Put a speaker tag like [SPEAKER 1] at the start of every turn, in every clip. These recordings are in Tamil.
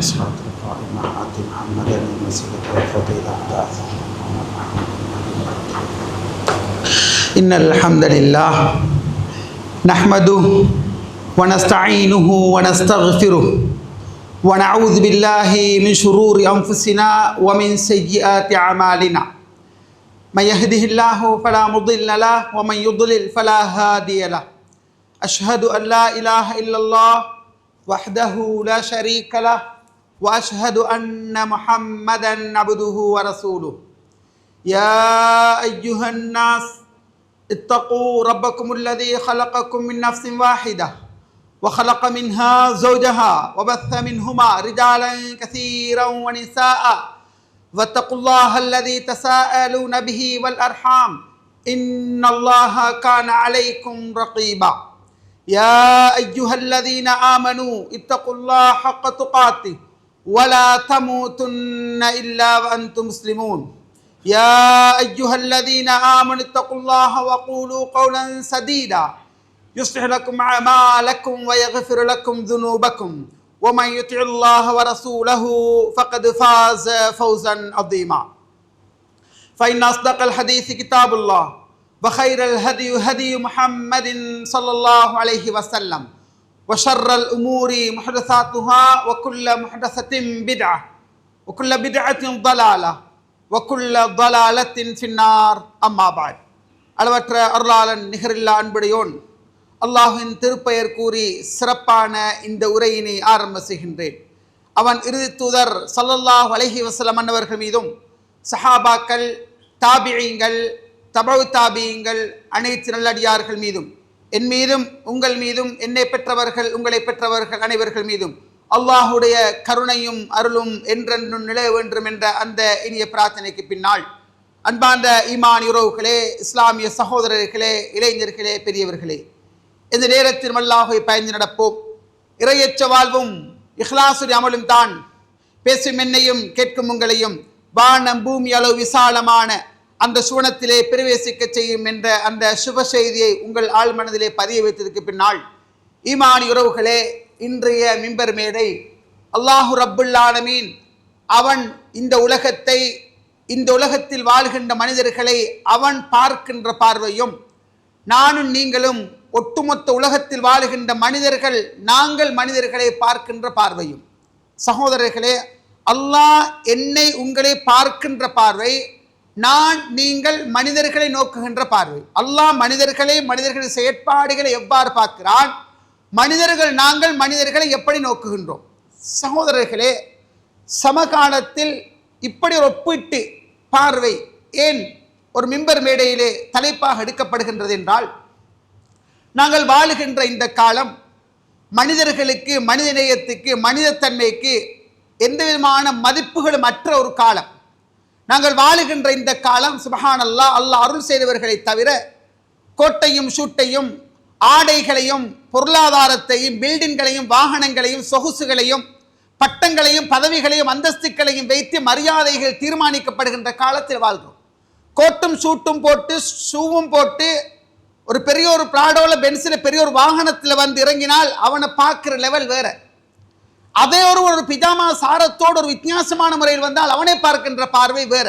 [SPEAKER 1] الصراط القائم آت محمدا الوسيلة والفضيلة إن الحمد لله نحمده ونستعينه ونستغفره ونعوذ بالله من شرور أنفسنا ومن سيئات أعمالنا من يهده الله فلا مضل له ومن يضلل فلا هادي له أشهد أن لا إله إلا الله وحده لا شريك له وأشهد أن محمدا عبده ورسوله يا أيها الناس اتقوا ربكم الذي خلقكم من نفس واحدة وخلق منها زوجها وبث منهما رجالا كثيرا ونساء واتقوا الله الذي تساءلون به والأرحام إن الله كان عليكم رقيبا يا أيها الذين آمنوا اتقوا الله حق تقاته ولا تموتن إلا وأنتم مسلمون يا أيها الذين آمنوا اتقوا الله وقولوا قولا سديدا يصلح لكم أعمالكم ويغفر لكم ذنوبكم ومن يطع الله ورسوله فقد فاز فوزا عظيما فإن أصدق الحديث كتاب الله وخير الهدي هدي محمد صلى الله عليه وسلم وشر الأمور محدثاتها وكل محدثة بدعة وكل بدعة ضلالة وكل ضلالة في النار أما بعد அளவற்ற அருளாளன் நிகரில்லா அன்புடையோன் அல்லாஹ்வின் திருப்பெயர் கூறி சிறப்பான இந்த உரையினை ஆரம்ப செய்கின்றேன். அவன் இறுதி தூதர் ஸல்லல்லாஹு அலைஹி வஸல்லம் அன்னவர்கள் மீதும் சஹாபாக்கள், தாபிஈங்கள், தபவு தாபியீங்கள், அனைத்து நல்லடியார்கள் மீதும், என் மீதும் உங்கள் மீதும், என்னை பெற்றவர்கள் உங்களை பெற்றவர்கள் அனைவர்கள் மீதும் அல்லாஹுடைய கருணையும் அருளும் என்றென்றும் நிலவ வேண்டும் என்ற அந்த இனிய பிரார்த்தனைக்கு பின்னால், அன்பார்ந்த ஈமான் உறவுகளே, இஸ்லாமிய சகோதரர்களே, இளைஞர்களே, பெரியவர்களே, இந்த நேரத்தில் அல்லாஹ்வை பயந்து நடப்போம். இறையச்ச வாழ்வும் இஹ்லாசுடைய அமலும் தான் பேசும் என்னையும் கேட்கும் உங்களையும் வானம் பூமி அளவு விசாலமான அந்த சுவனத்திலே பிரவேசிக்க செய்யும் என்ற அந்த சுப செய்தியை உங்கள் ஆழ் மனதிலே பதிய வைத்ததற்கு பின்னால், ஈமானி உறவுகளே, இன்றைய மிம்பர் மேடை அல்லாஹு ரப்புல் ஆலமீன் அவன் இந்த உலகத்தை, இந்த உலகத்தில் வாழ்கின்ற மனிதர்களை அவன் பார்க்கின்ற பார்வையும், நானும் நீங்களும் ஒட்டுமொத்த உலகத்தில் வாழுகின்ற மனிதர்கள் நாங்கள் மனிதர்களை பார்க்கின்ற பார்வையும். சகோதரர்களே, அல்லாஹ் என்னை உங்களை பார்க்கின்ற பார்வை, நான் நீங்கள் மனிதர்களை நோக்குகின்ற பார்வை. அல்லாஹ் மனிதர்களை, மனிதர்களின் செயற்பாடுகளை எவ்வாறு பார்க்கிறான், மனிதர்கள் நாங்கள் மனிதர்களை எப்படி நோக்குகின்றோம். சகோதரர்களே, சமகாலத்தில் இப்படி ஒரு ஒப்பிட்டு பார்வை ஏன் ஒரு மிம்பர் மேடையிலே தலைப்பாக எடுக்கப்படுகின்றது என்றால், நாங்கள் வாழுகின்ற இந்த காலம் மனிதர்களுக்கு, மனிதநேயத்துக்கு, மனிதத்தன்மைக்கு எந்த விதமான மதிப்புகளும் அற்ற ஒரு காலம். நாங்கள் வாழுகின்ற இந்த காலம் சுப்ஹானல்லாஹ், அல்லாஹ் அருள் செய்தவர்களை தவிர கோட்டையும் சூட்டையும் ஆடைகளையும் பொருளாதாரத்தையும் பில்டிங்களையும் வாகனங்களையும் சொகுசுகளையும் பட்டங்களையும் பதவிகளையும் அந்தஸ்துக்களையும் வைத்து மரியாதைகள் தீர்மானிக்கப்படுகின்ற காலத்தில் வாழ்கிறோம். கோட்டும் சூட்டும் போட்டு ஷூவும் போட்டு ஒரு பெரிய ஒரு பிராடோல பென்ஸில் பெரிய ஒரு வாகனத்தில் வந்து இறங்கினால் அவனை பார்க்குற லெவல் வேற. அதே ஒரு பிஜாமா சாரத்தோடு ஒரு வித்தியாசமான முறையில் வந்தால் அவனை பார்க்கின்ற பார்வை வேற.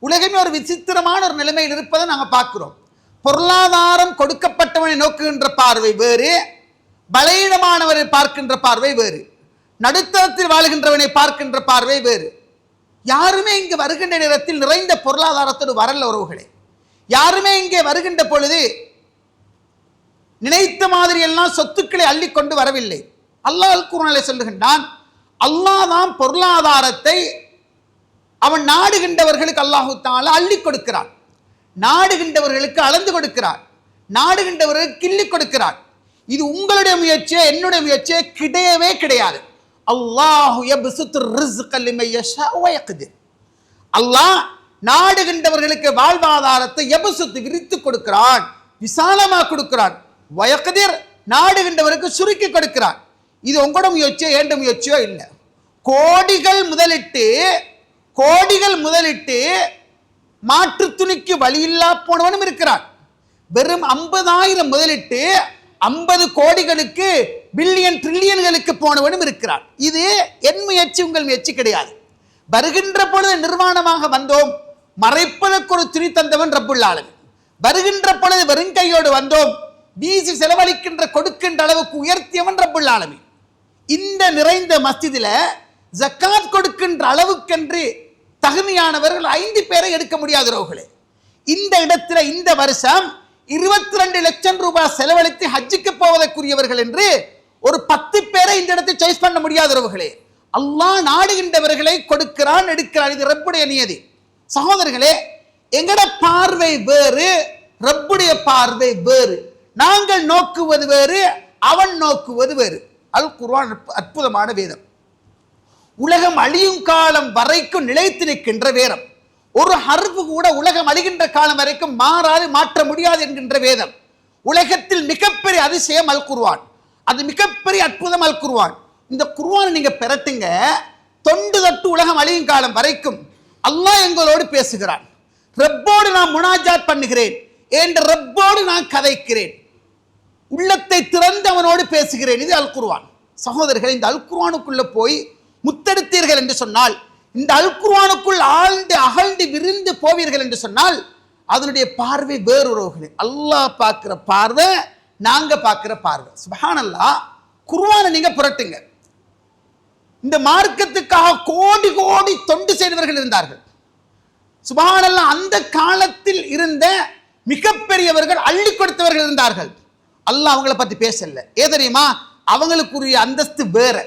[SPEAKER 1] உலகமே ஒரு விசித்திரமான ஒரு நிலைமையில் இருப்பதை நாங்கள் பார்க்கிறோம். பொருளாதாரம் கொடுக்கப்பட்டவனை நோக்குகின்ற பார்வை வேறு, பலவீனமானவரை பார்க்கின்ற பார்வை வேறு, நடுத்தரத்தில் வாழ்கின்றவனை பார்க்கின்ற பார்வை வேறு. யாருமே இங்கே வருகின்ற நேரத்தில் நிறைந்த பொருளாதாரத்தோடு வரல உறவுகளே. யாருமே இங்கே வருகின்ற பொழுது நினைத்த மாதிரி எல்லாம் சொத்துக்களை அள்ளி கொண்டு வரவில்லை. அல்லாஹ் குர்ஆனிலே சொல்லுகின்றான், அல்லாஹ் தான் பொருளாதாரத்தை அவன் நாடுகின்றவர்களுக்கு அல்லாஹு தஆலா அள்ளி கொடுக்கிறான், நாடுகின்றவர்களுக்கு அளந்து கொடுக்கிறான், நாடுகின்றவர்களுக்கு கிள்ளி கொடுக்கிறான். இது உங்களுடைய முயற்சியே என்னுடைய முயற்சியே கிடையவே கிடையாது. அல்லாஹு யப்சுத்து ரிஸ்க லிமன் யஷா வ யக்திர். அல்லாஹ் நாடுகின்றவர்களுக்கு வாழ்வாதாரத்தை யப்சுத்து விரித்து கொடுக்கிறான், விசாலமாக கொடுக்கிறான். வ யக்திர் நாடுகின்றவருக்கு சுருக்கி கொடுக்கிறான். இது உங்களோட முயற்சியோ ஏண்ட முயற்சியோ இல்லை. கோடிகள் முதலிட்டு மாற்று துணிக்கு வழியில்லா போனவனும் இருக்கிறான். வெறும் 50,000 முதலிட்டு 50 கோடிகளுக்கு பில்லியன் ட்ரில்லியன்களுக்கு போனவனும் இருக்கிறான். இது என் முயற்சி, உங்கள் முயற்சி கிடையாது. வருகின்ற பொழுது நிர்வாணமாக வந்தோம், மறைப்பதற்கு ஒரு துணி தந்தவன் ரப்புல் ஆலமீன். வருகின்ற பொழுது வெறுங்கையோடு வந்தோம், வீசி செலவழிக்கின்ற கொடுக்கின்ற அளவுக்கு உயர்த்தியவன் ரப்புல் ஆலமீன். இந்த நிறைந்த மஸ்ஜிதில் ஜக்காத் கொடுக்கின்ற அளவுக்கென்று தகுதியானவர்கள் 5 பேரை எடுக்க முடியாதவர்களே. இந்த இடத்துல இந்த வருஷம் 22 லட்சம் ரூபாய் செலவழித்து ஹஜ்ஜுக்கு போவதற்குரியவர்கள் என்று ஒரு 10 பேரை இந்த இடத்தை சாய்ஸ் பண்ண முடியாதவர்களே. அல்லாஹ் நாடுகின்றவர்களை கொடுக்கிறான், எடுக்கிறான். இது ரப்புடைய நியதி. சகோதரர்களே, எங்கட பார்வை வேறு, ரப்புடைய பார்வை வேறு. நாங்கள் நோக்குவது வேறு, அவன் நோக்குவது வேறு. அல் குர்ஆன் அற்புதமான வேதம். உலகம் அழியும் காலம் வரைக்கும் நிலைத்து நிற்கின்ற வேதம். ஒரு ஹர்ஃபு கூட உலகம் அழிகின்ற காலம் வரைக்கும் மாறாது, மாற்ற முடியாது என்கின்ற வேதம். உலகத்தில் மிகப்பெரிய அதிசயம் அல் குர்ஆன். அது மிகப்பெரிய அற்புதம் அல் குர்ஆன். இந்த குர்ஆனை நீங்க பெறட்டுங்க, தொண்டு தட்டு உலகம் அழியும் காலம் வரைக்கும் அல்லாஹ் எங்களோடு பேசுகிறான். ரப்போடு நான் முனாஜாத் பண்ணுகிறேன், என்ற ரப்போடு நான் கதைக்கிறேன், உள்ளத்தை திறந்து அவனோடு பேசுகிறேன். இது அல் குர்ஆன். சகோதரர்கள், இந்த அல் குர்ஆனுக்குள்ள போய் முத்தெடுத்தீர்கள் என்று சொன்னால், இந்த அல் குர்ஆனுக்குள் ஆழ்ந்து அகழ்ந்து விரிந்து போவீர்கள் என்று சொன்னால், அதனுடைய பார்வை வேறொருவர்களே. அல்லாஹ் பார்க்கிற பார்வை, நாங்க பார்க்கிற பார்வை. சுப்ஹானல்லாஹ். குர்ஆனை நீங்க புரட்டுங்க. இந்த மார்க்கத்துக்காக கோடி கோடி தொண்டு செய்தவர்கள் இருந்தார்கள். சுப்ஹானல்லாஹ். அந்த காலத்தில் இருந்த மிகப்பெரியவர்கள், அள்ளி கொடுத்தவர்கள் இருந்தார்கள். அல்லாஹ் அவங்களை பத்தி பேசல. தெரியுமா? அவங்களுக்குரிய அந்தஸ்து வேற.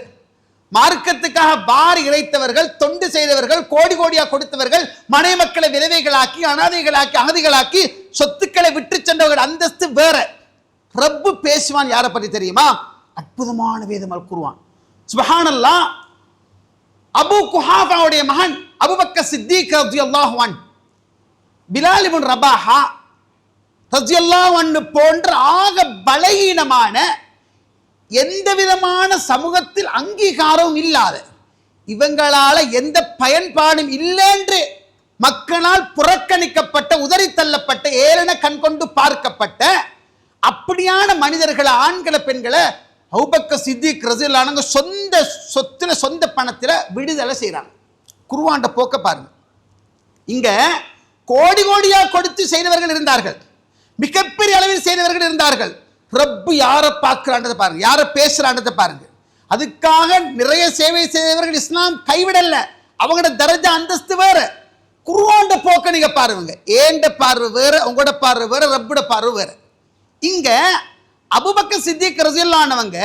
[SPEAKER 1] மார்க்கத்துக்காக பாரி இறைத்தவர்கள், தொண்டு செய்தவர்கள், கோடி கோடியா கொடுத்தவர்கள், மனை மக்களை விதவைகளாக்கி, அனாதைகளாக்கி, அகதிகளாக்கி, சொத்துக்களை விட்டு சென்றவர்கள் அந்தஸ்து வேற. ரப்பு பேசுவான் யாரை பற்றி தெரியுமா? அற்புதமான வேதம் அல் குர்ஆன். சுப்ஹானல்லாஹ். அபூ குஹாஃபாவுடைய மகன் அபூபக்கர் சித்திக் ரலியல்லாஹு அன்ஹு, பிலால் இப்னு ரபாஹா ரலியல்லாஹு அன்ஹு போன்ற ஆக பலகீனமான, எந்த விதமான சமூகத்தில் அங்கீகாரமும் இல்லாத, இவங்களால எந்த பயன்பாடும் இல்லை என்று மக்களால் புறக்கணிக்கப்பட்ட, உதறி தள்ளப்பட்ட, ஏளன கண் கொண்டு பார்க்கப்பட்ட அப்படியான மனிதர்களை, ஆண்களை, பெண்களை அபூபக்கர் சித்திக் ரலியல்லாஹு அன்ஹு சொந்த சொத்துல, சொந்த பணத்துல விடுதலை செய்யறாங்க. குர்ஆன் போக்க பாருங்க. இங்க கோடி கோடியா கொடுத்து செய்தவர்கள் இருந்தார்கள், மிகப்பெரிய அளவில் செய்தவர்கள் இருந்தார்கள். ரப்பு யாரை பார்க்கிறான்றதை பாருங்க, யாரை பேசுறான்றதை பாருங்க. அதுக்காக நிறைய சேவை செய்தவர்கள் இஸ்லாம் கைவிடல. அவங்களோட தரஜா அந்தஸ்து வேற. குர்ஆன் போக்க நீங்க பாருங்க. ஏண்ட பார்வை வேற, உங்களோட பார்வை வேற, ரப்போட பார்வை வேற. இங்க அபூபக்கர் சித்திக் ரலியல்லாஹு அன்ஹுவங்க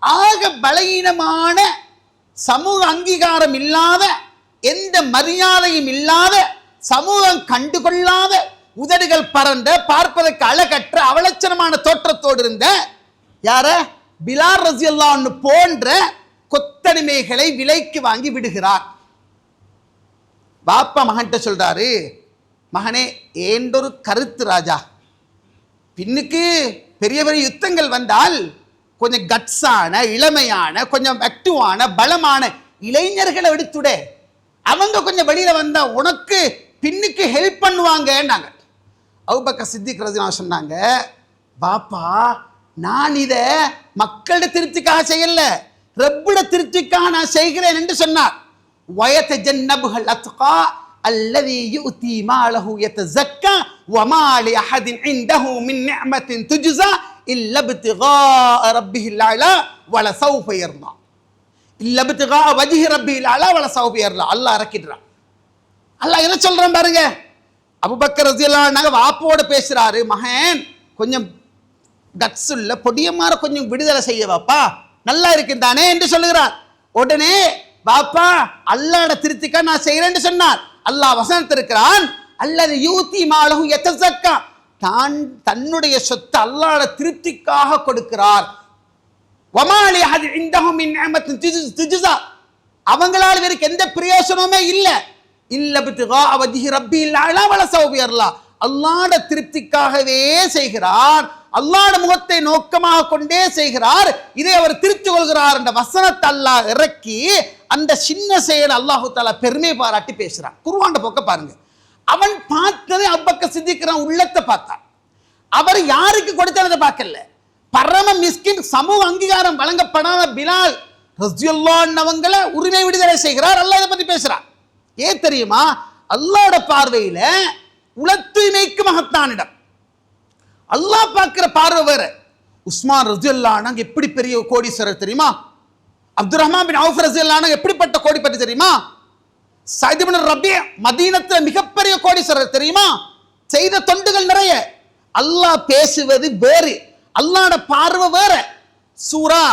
[SPEAKER 1] ஆக பலகீனமான, சமூக அங்கீகாரம் இல்லாத, எந்த மரியாதையும் இல்லாத, சமூகம் கண்டுகொள்ளாத, உதடுகள் பறந்த, பார்ப்பதற்கு அழகற்ற அவலட்சணமான தோற்றத்தோடு இருந்த யார பிலால் ரலியல்லாஹு அன்ஹு போன்ற கொத்தடிமைகளை விலைக்கு வாங்கி விடுகிறார். பாப்பா மகன்கிட்ட சொல்றாரு, மகனே, ஏண்டொரு கருத்து ராஜா, பின்னுக்கு பெரிய பெரிய யுத்தங்கள் வந்தால் கொஞ்சம் கட்ஸான, இளமையான, கொஞ்சம் ஆக்டிவான, பலமான இளைஞர்களை எடுத்துட, அவங்க கொஞ்சம் வெளியில வந்தா உனக்கு பின்னுக்கு ஹெல்ப் பண்ணுவாங்க. அபூபக்கர் சித்திக் ரலியல்லாஹு அன்ஹு சொன்னாங்க, பாப்பா, நான் இதை மக்களோட திருப்திக்காக செய்யல, ரப்போட திருப்திக்காக நான் செய்கிறேன் என்று சொன்னார். வயதஜன்னபுல் அத்கா அல்லதி யுதி மாலஹு யதஸக்கா வமா லிஅஹதின் இன்தஹு மின் நிஅமத்தின் துஜ்ஸா இல்லா இப்திகா ரப்பிஹில் அலா வல ஸௌஃப யர்தா, இல்லா இப்திகா வஜ்ஹி ரப்பிஹில் அலா வல ஸௌஃப யர்தா. அல்லாஹ் இறக்கிடுறான். அல்லாஹ் என்ன சொல்றான் பாருங்க. அபூபக்கர் ரலியல்லாஹு அன்ஹு வாப்போட பேசுறாரு, மகன் கொஞ்சம் கட்ஸ் உள்ள பொடியமார கொஞ்சம் விடுதலை செய்ய வாப்பா, நல்லா இருக்குதானே என்று சொல்லுகிறார். உடனே பாப்பா, அல்லாஹ்ட திருப்திக்கா நான் செய்கிறேன் என்று சொன்னார். அல்லாஹ் வசனத்திருக்கிறான், அல்லது யூதி மாலஹு யதஸக்கா, தன்னுடைய சொத்தை அல்லாஹ்ட திருப்திக்காக கொடுக்கிறார். வமா லிஅஹதி இன்தஹு மின் நிஅமத்தின் துஜ்ஸா, அவங்களால வேறு எந்த பிரயோஜனமே இல்லை. இல்லா இப்திகா வஜ்ஹி ரப்பில் அலா வல ஸௌஃப யர்லா, அல்லாஹ்ட திருப்திக்காகவே செய்கிறார், அல்லாஹ்ட முகத்தை நோக்கமாக கொண்டே செய்கிறார். இதை அவர் திருத்திக் கொள்கிறார் என்ற வசனத்தை அல்லாஹ் இறக்கி அந்த சின்ன செயல் அல்லாஹு தஆலா பெருமை பாராட்டி பேசுறான். குர்ஆன் போக்க பாருங்க. அவன் பார்த்ததை அபூபக்கர் சித்திக் உள்ளத்தை பார்த்தான். அவர் யாருக்கு கொடுத்ததை பார்க்கல, பரம மிஸ்கின், சமூக அங்கீகாரம் வழங்கப்படாத பிலால் ரலியல்லாஹு அன்ஹுவங்களை உரிமை விடுதலை செய்கிறார். அல்லாஹ் இதை பத்தி பேசுறார். ஏன் தெரியுமா? அல்லாஹ்வோட பார்வையில உலத்தூய்மைக்கு மகத்தான இடம். அல்லாஹ் பார்க்கிற பார்வை வேற. உஸ்மான் ரலியல்லாஹு அன்ஹு எப்படி பெரிய கோடீஸ்வரர் தெரியுமா? அப்துல் ரஹ்மான் பின் அவுஃப் ரலியல்லாஹு அன்ஹு எப்படிப்பட்ட கோடிப்பட்டி தெரியுமா? சயத் இப்னு ரபீ மதீனத்துல மிகப்பெரிய கோடீஸ்வரர் தெரியுமா? செய்த தொண்டுகள் நிறைய. அல்லாஹ் பேசுவது வேறு, அல்லாஹ்வோட பார்வை வேற. சூரா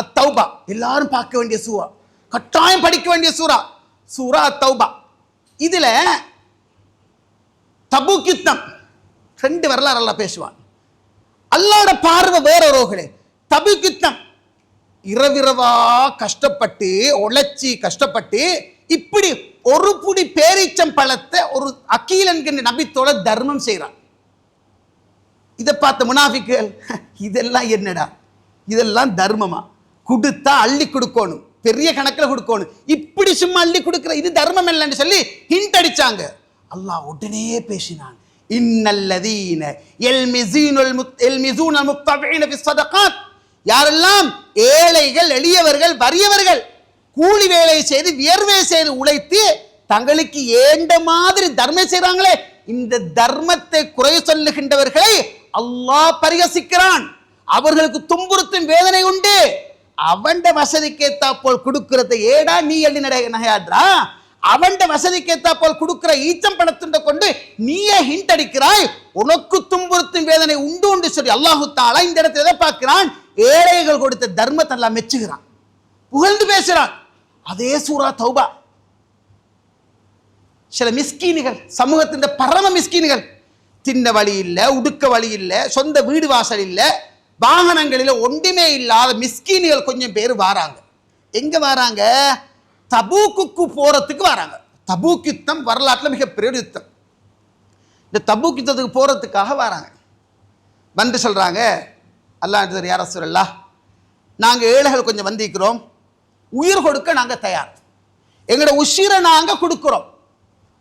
[SPEAKER 1] அத்-தௌபா எல்லாரும் பார்க்க வேண்டிய சூரா, கட்டாயம் படிக்க வேண்டிய சூரா, சூரா அத்-தௌபா. இதுல தபூக் யுத்தம் 2 வரலாறு அல்லாஹ் பேசுவான். அல்லாஹ்வோட பார்வை வேற ரோகளே. தபூக் யுத்தம் இரவிரவா கஷ்டப்பட்டு உழைச்சி கஷ்டப்பட்டு இப்படி ஒரு புடி பேரீச்சம் பழத்தை ஒரு அக்கீல் என்கின்ற நபித்தோட தர்மம் செய்கிறான். இதை பார்த்த முனாஃபிக்குகள், இதெல்லாம் என்னடா, இதெல்லாம் தர்மமா? கொடுத்தா அள்ளி கொடுக்கணும், பெரிய கணக்கில் கொடுக்கணும், இப்படி சும்மா அள்ளி கொடுக்கிற இது தர்மம் இல்லைன்னு சொல்லி ஹிண்ட் அடிச்சாங்க. அல்லாஹ் உடனே பேசினான், இன்னல்லதீன யல்மிஸூனல் முக்தஃபீன ஃபிஸ்ஸதகாத், யாரெல்லாம் ஏழைகள், எளியவர்கள், வறியவர்கள் கூலி வேலை செய்து வியர்வை செய்து உழைத்து தங்களுக்கு ஏண்ட மாதிரி தர்மம் செய்றாங்களே, இந்த தர்மத்தை குறை சொல்லுகின்றவர்களை அல்லாஹ் பரிகசிக்கிறான். அவர்களுக்கு துன்புறுத்தும் வேதனை உண்டு. அவண்ட வசதிக்கேத்தா போல் கொடுக்கிறத ஏடா நீ எள்ளி நகையாடுறா? அவண்ட வசதிக்கேத்தா போல் கொடுக்கிற ஈச்சம் பணத்துண்ட கொண்டு நீயே ஹிண்ட் அடிக்கிறாய், உனக்கு துன்புறுத்தும் வேதனை உண்டு உண்டு சொல்லி அல்லாஹு தஆலா இந்த இடத்தை எதை பார்க்கிறான்? ஏழைகள் கொடுத்த தர்மத்தை எல்லாம் மெச்சுகிறான், புகழ்ந்து பேசுறான். அதே சூரா தௌபா சில மிஸ்கீன்கள், சமூகத்தின் பரம மிஸ்கீன்கள், தின்ன வழி இல்லை, உடுக்க வழி இல்லை, சொந்த வீடு வாசல் இல்லை, வாகனங்களில் ஒன்றுமே இல்லாத மிஸ்கீன்கள் கொஞ்சம் பேர் வராங்க. எங்க வராங்க? தபூக்கு போறதுக்கு வராங்க. தபூக் யுத்தம் வரலாற்றில் மிகப்பெரிய யுத்தம். இந்த தபூக் யுத்தத்துக்கு போறதுக்காக வராங்க. வந்து சொல்றாங்க, அல்லாஹ் யா ரசூலல்லாஹ், நாங்க ஏழைகள் கொஞ்சம் வந்திருக்கிறோம், உயிர் கொடுக்க நாங்க தயார், எங்களோட உயிரை நாங்க கொடுக்கிறோம்,